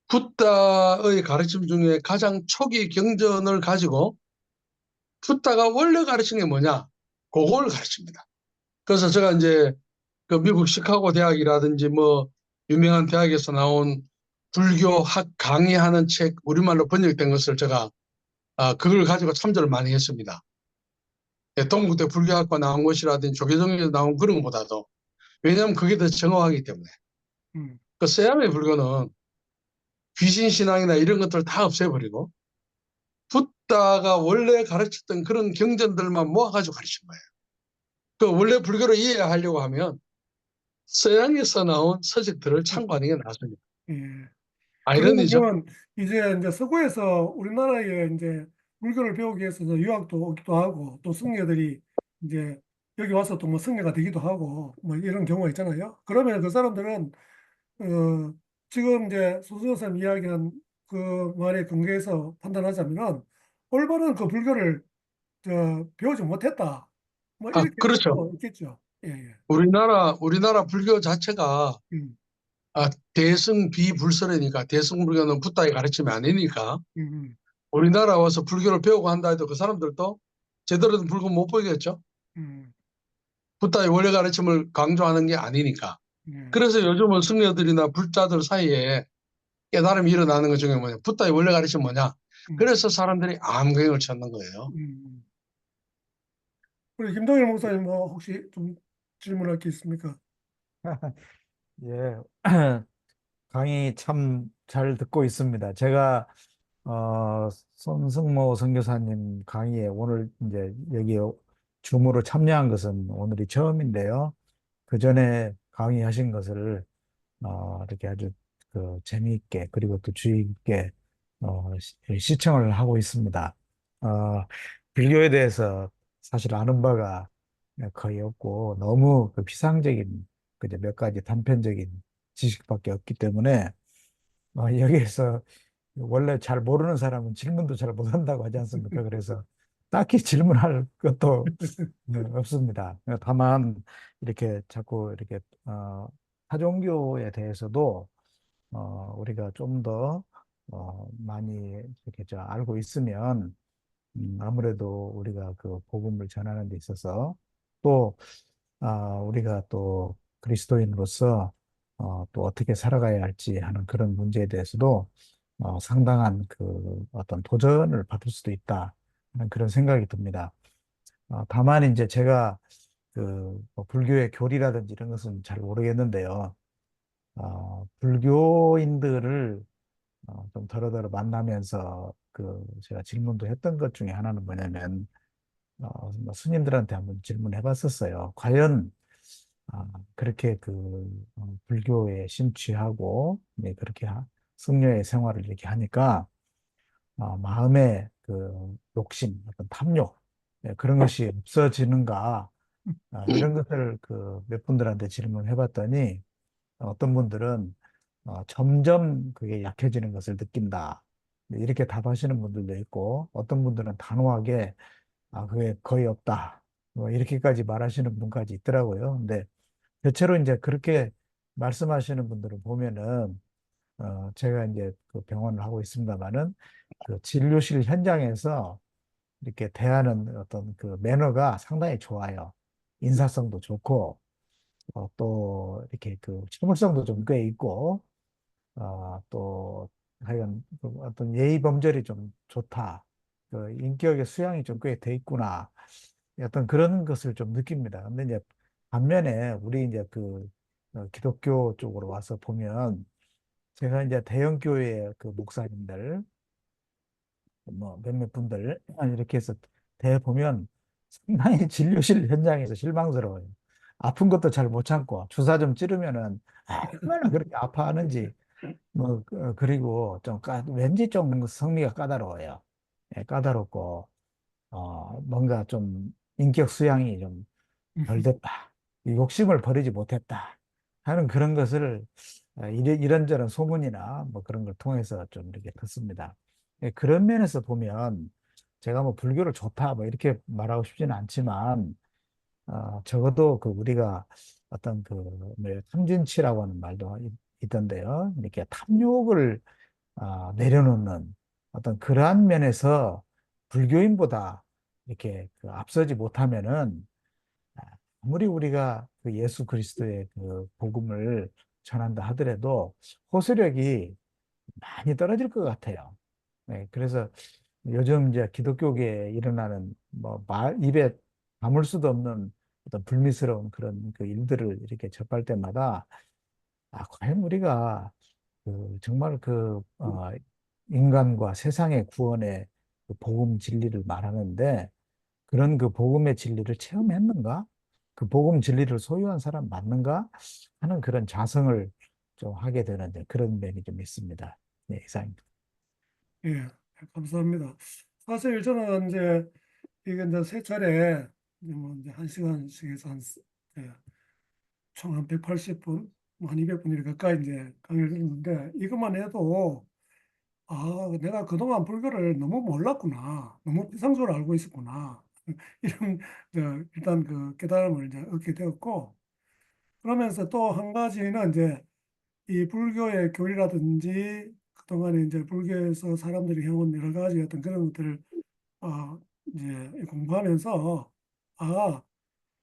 B: 붓다의 가르침 중에 가장 초기 경전을 가지고 붓다가 원래 가르친 게 뭐냐? 그걸 가르칩니다. 그래서 제가 이제 그 미국 시카고 대학이라든지 뭐 유명한 대학에서 나온 불교학 강의하는 책 우리말로 번역된 것을 제가 그걸 가지고 참조를 많이 했습니다. 예, 동국대 불교학과 나온 것이라든지 조계종에서 나온 그런 것보다도 왜냐하면 그게 더 정확하기 때문에
A: 음,
B: 그 서양의 불교는 귀신 신앙이나 이런 것들 다 없애버리고 붓다가 원래 가르쳤던 그런 경전들만 모아가지고 가르친 거예요. 그 원래 불교를 이해하려고 하면 서양에서 나온 서적들을 참고하는 게 낫습니다.
A: 예.
B: 아이러니죠?
A: 그러면 이제 서구에서 우리나라에 이제 불교를 배우기 위해서 이제 유학도 오기도 하고 또 승려들이 이제 여기 와서 또 뭐 승려가 되기도 하고 뭐 이런 경우가 있잖아요. 그러면 그 사람들은 어, 지금 이제 소승 선생님 이야기한 그 말에 근거해서 판단하자면은 올바른 그 불교를 배우지 못했다. 뭐 이렇게 볼
B: 그렇죠.
A: 수도 있겠죠. 예, 예.
B: 우리나라 불교 자체가
A: 음,
B: 대승 비불설이니까 대승불교는 붓다의 가르침이 아니니까
A: 음,
B: 우리나라 와서 불교를 배우고 한다 해도 그 사람들도 제대로 된 불교 못 보이겠죠?
A: 음,
B: 붓다의 원래 가르침을 강조하는 게 아니니까.
A: 예,
B: 그래서 요즘은 승려들이나 불자들 사이에 깨달음이 일어나는 것 중에 뭐냐? 붓다의 원래 가르침 뭐냐?
A: 음,
B: 그래서 사람들이 암경을 찾는 거예요.
A: 음. 우리 김동일 목사님 뭐 혹시 좀 질문할 게 있습니까?
D: 예, 강의 참 잘 듣고 있습니다. 제가 손승모 선교사님 강의에 오늘 이제 여기 줌으로 참여한 것은 오늘이 처음인데요. 그 전에 강의하신 것을 이렇게 아주 그 재미있게 그리고 또 주의 있게 시청을 하고 있습니다. 어, 불교에 대해서 사실 아는 바가 거의 없고 너무 그 피상적인 그저 몇 가지 단편적인 지식밖에 없기 때문에 여기에서 원래 잘 모르는 사람은 질문도 잘 못한다고 하지 않습니까? 그래서 딱히 질문할 것도 네, 없습니다. 다만 이렇게 자꾸 이렇게 타종교에 대해서도 우리가 좀 더 많이 이렇게 알고 있으면 아무래도 우리가 그 복음을 전하는 데 있어서 또 우리가 또 그리스도인으로서 또 어떻게 살아가야 할지 하는 그런 문제에 대해서도 상당한 그 어떤 도전을 받을 수도 있다 하는 그런 생각이 듭니다. 다만 이제 제가 그뭐 불교의 교리라든지 이런 것은 잘 모르겠는데요. 불교인들을 좀 더러더러 만나면서 제가 질문도 했던 것 중에 하나는 뭐냐면 뭐 스님들한테 한번 질문해 봤었어요. 과연 그렇게 불교에 심취하고 네, 그렇게 승려의 생활을 이렇게 하니까 마음의 그 욕심, 어떤 탐욕 네, 그런 것이 없어지는가 이런 것을 몇 분들한테 질문해 봤더니 어떤 분들은 점점 그게 약해지는 것을 느낀다. 네, 이렇게 답하시는 분들도 있고 어떤 분들은 단호하게 그게 거의 없다. 뭐 이렇게까지 말하시는 분까지 있더라고요. 근데 대체로 이제 그렇게 말씀하시는 분들을 보면은 제가 이제 그 병원을 하고 있습니다만은 그 진료실 현장에서 이렇게 대하는 어떤 그 매너가 상당히 좋아요. 인사성도 좋고 또 이렇게 그 실물성도 좀 꽤 있고 또 하여간 그 어떤 예의 범절이 좀 좋다. 그 인격의 수양이 좀 꽤 돼 있구나. 어떤 그런 것을 좀 느낍니다. 근데 이제 반면에 우리 이제 기독교 쪽으로 와서 보면 제가 이제 대형 교회 그 목사님들 뭐 몇몇 분들 이렇게 해서 대 보면 상당히 진료실 현장에서 실망스러워요. 아픈 것도 잘 못 참고 주사 좀 찌르면은 얼마나 그렇게 아파하는지 그리고 왠지 좀 성미가 까다로워요. 예, 까다롭고 뭔가 좀 인격 수양이 좀 덜 됐다. 이 욕심을 버리지 못했다. 하는 그런 것을 이런저런 소문이나 뭐 그런 걸 통해서 좀 이렇게 듣습니다. 예, 그런 면에서 보면 제가 뭐 불교를 좋다 뭐 이렇게 말하고 싶지는 않지만 적어도 우리가 어떤 탐진치라고 하는 말도 있던데요. 이렇게 탐욕을 내려놓는 어떤 그러한 면에서 불교인보다 이렇게 앞서지 못하면은 아무리 우리가 예수 그리스도의 복음을 전한다 하더라도 호소력이 많이 떨어질 것 같아요. 네, 그래서 요즘 이제 기독교계에 일어나는 입에 담을 수도 없는 어떤 불미스러운 그런 일들을 이렇게 접할 때마다 과연 우리가 정말 인간과 세상의 구원의 복음 진리를 말하는데 그런 복음의 진리를 체험했는가? 그 복음 진리를 소유한 사람 맞는가? 하는 그런 자성을 좀 하게 되는 이제 그런 면이 좀 있습니다. 네, 이상입니다.
A: 예, 감사합니다. 사실 저는 이제 이게 이제 세 차례 이제 뭐 이제 한 시간씩 해서 예, 총 한 180분, 뭐 한 200분 이렇게 가까이 이제 강의를 듣는데 이것만 해도 내가 그동안 불교를 너무 몰랐구나, 너무 피상적으로 알고 있었구나 이런 일단 그 깨달음을 이제 얻게 되었고 그러면서 또 한 가지는 이제 이 불교의 교리라든지 그동안에 이제 불교에서 사람들이 해온 여러 가지 어떤 그런 것들을 이제 공부하면서 아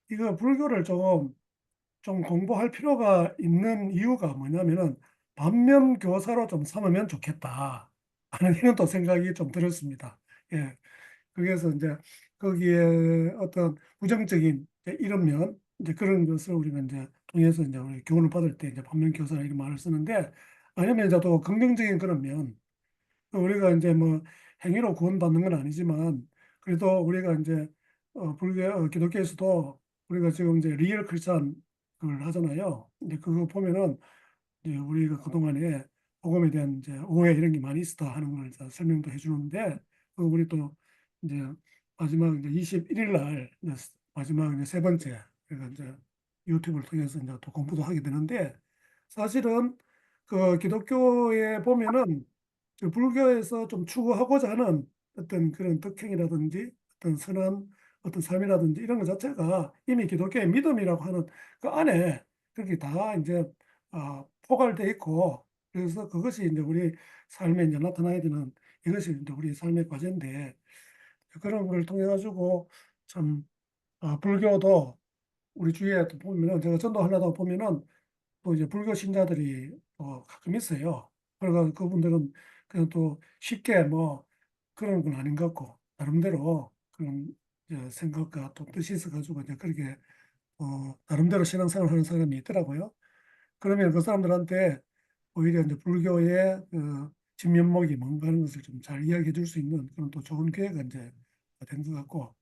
A: 이거 불교를 좀 공부할 필요가 있는 이유가 뭐냐면은 반면교사로 좀 삼으면 좋겠다 하는 이런 또 생각이 좀 들었습니다. 예. 그래서 이제 거기에 어떤 부정적인 이제 이런 면 이제 그런 것을 우리가 이제 통해서 이제 우리 교훈을 받을 때 이제 반면교사 이런 말을 쓰는데 아니면 이제 또 긍정적인 그런 면 우리가 이제 뭐 행위로 구원받는 건 아니지만 그래도 우리가 이제 불교 기독교에서도 우리가 지금 이제 리얼 크리스천 그걸 하잖아요. 근데 그거 보면은 이제 우리가 그동안에 복음에 대한 이제 오해 이런 게 많이 있었다 하는 걸 이제 설명도 해주는데 우리 또 이제 마지막 이제 21일 날 이제 마지막 이제 세 번째 그러니까 이제 유튜브를 통해서 이제 또 공부도 하게 되는데 사실은 그 기독교에 보면은 그 불교에서 좀 추구하고자 하는 어떤 그런德행이라든지 어떤 선한 어떤 삶이라든지 이런 것 자체가 이미 기독교의 믿음이라고 하는 그 안에 그게 다 이제 포괄되어 있고 그래서 그것이 이제 우리 삶에 이제 나타나야 되는 이것이 이제 우리 삶의 과제인데 그런 걸 통해 가지고 참 불교도 우리 주위에 또 보면은 제가 전도하려다 보면은 또 이제 불교 신자들이 가끔 있어요. 그래서 그분들은 그냥 또 쉽게 뭐 그런 건 아닌 것 같고, 나름대로 그런 이제 생각과 또 뜻이 있어가지고 이제 그렇게 나름대로 신앙생활 하는 사람이 있더라고요. 그러면 그 사람들한테 오히려 이제 불교의 그 진면목이 뭔가 하는 것을 좀 잘 이야기해 줄 수 있는 그런 또 좋은 기회가 이제 된 것 같고,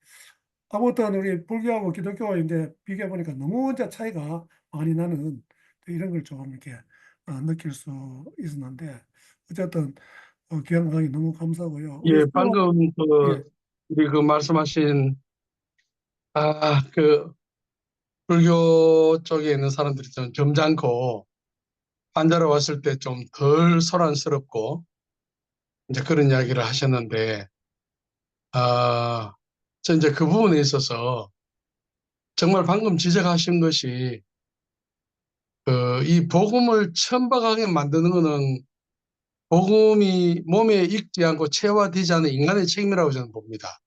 A: 아무튼 우리 불교하고 기독교 이제 비교해 보니까 너무 이제 차이가 많이 나는 이런 걸 좀 이렇게 느낄 수 있었는데, 어쨌든 귀한 강의 너무 감사하고요. 우리
B: 예,
A: 수고,
B: 방금
A: 예,
B: 우리 그 말씀하신 그 불교 쪽에 있는 사람들이 좀 점잖고 환자로 왔을 때 좀 덜 소란스럽고 이제 그런 이야기를 하셨는데, 저 이제 그 부분에 있어서 정말 방금 지적하신 것이 이 복음을 천박하게 만드는 것은 복음이 몸에 익지 않고 체화되지 않은 인간의 책임이라고 저는 봅니다.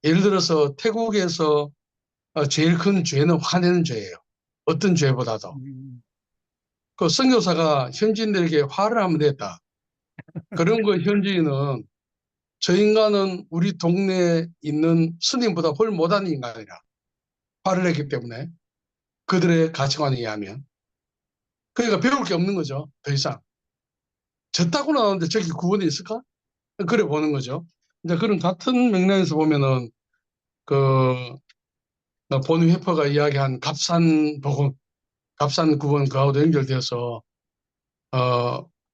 B: 예를 들어서 태국에서 제일 큰 죄는 화내는 죄예요. 어떤 죄보다도.
A: 음,
B: 그 선교사가 현지인들에게 화를 하면 됐다. 그런 거 현지인은 저 인간은 우리 동네에 있는 스님보다 훨 못하는 인간이라 화를 냈기 때문에 그들의 가치관에 의하면. 그러니까 배울 게 없는 거죠. 더 이상. 졌다고 나오는데 저기 구원이 있을까? 그래 보는 거죠. 이제 그런 같은 맥락에서 보면은 그 본위 회퍼가 이야기한 값산 복음, 값산 구원 그하고도 연결되어서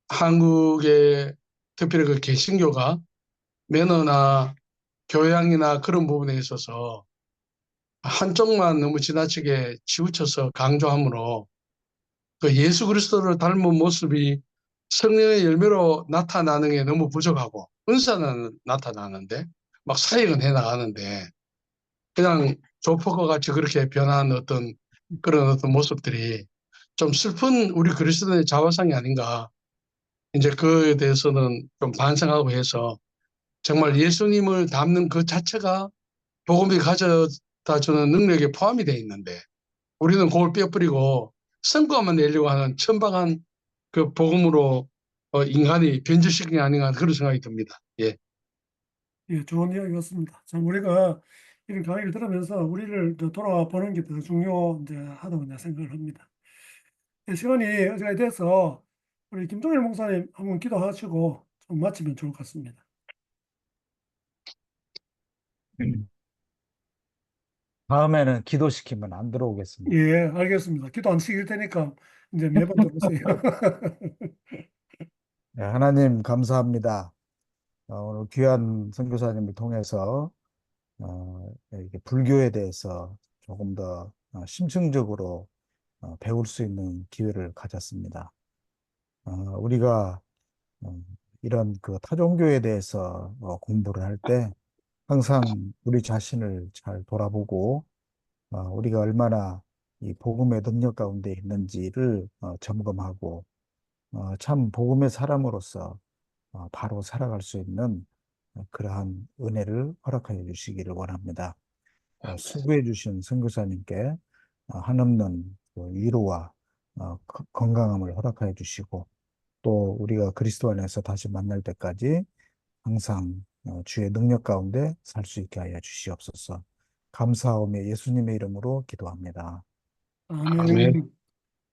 B: 한국의 특별히 그 개신교가 매너나 교양이나 그런 부분에 있어서 한쪽만 너무 지나치게 치우쳐서 강조함으로 그 예수 그리스도를 닮은 모습이 성령의 열매로 나타나는 게 너무 부족하고 은사는 나타나는데 막 사역은 해 나가는데 그냥 조폭과 같이 그렇게 변한 그런 어떤 모습들이 좀 슬픈 우리 그리스도인의 자화상이 아닌가. 이제 그에 대해서는 좀 반성하고 해서 정말 예수님을 닮는 그 자체가 복음이 가져다 주는 능력에 포함이 되어 있는데 우리는 그걸 빼버리고 성과만 내려고 하는 천박한 그 복음으로 인간이 변질시킨 게 아닌가 그런 생각이 듭니다. 예.
A: 예, 좋은 이야기였습니다. 참 우리가 이런 강의를 들으면서 우리를 더 돌아와 보는 게 더 중요 이제 하다고 이제 생각을 합니다. 예, 시간이 어제가 돼서 우리 김종일 목사님 한번 기도하시고 좀 마치면 좋을 것 같습니다.
D: 다음에는 기도시키면 안 들어오겠습니다.
A: 예, 알겠습니다. 기도 안 시킬 테니까 이제 매번 들어오세요.
D: 네, 하나님 감사합니다. 오늘 귀한 선교사님을 통해서 이렇게 불교에 대해서 조금 더 심층적으로 배울 수 있는 기회를 가졌습니다. 우리가 이런 그 타종교에 대해서 공부를 할 때 항상 우리 자신을 잘 돌아보고 우리가 얼마나 이 복음의 능력 가운데 있는지를 점검하고 참 복음의 사람으로서 바로 살아갈 수 있는 그러한 은혜를 허락하여 주시기를 원합니다. 수고해 주신 선교사님께 한없는 그 위로와 건강함을 허락하여 주시고 또 우리가 그리스도 안에서 다시 만날 때까지 항상 주의 능력 가운데 살 수 있게 하여 주시옵소서. 감사하오며 예수님의 이름으로 기도합니다.
B: 아멘.
A: 아멘.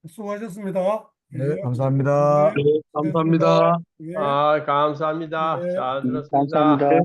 A: 수고하셨습니다. 예,
D: 네,
A: 예,
D: 감사합니다.
B: 네,
A: 고생했습니다.
B: 감사합니다.
A: 예,
C: 감사합니다.
A: 예.
C: 잘 들었습니다.
E: 감사합니다.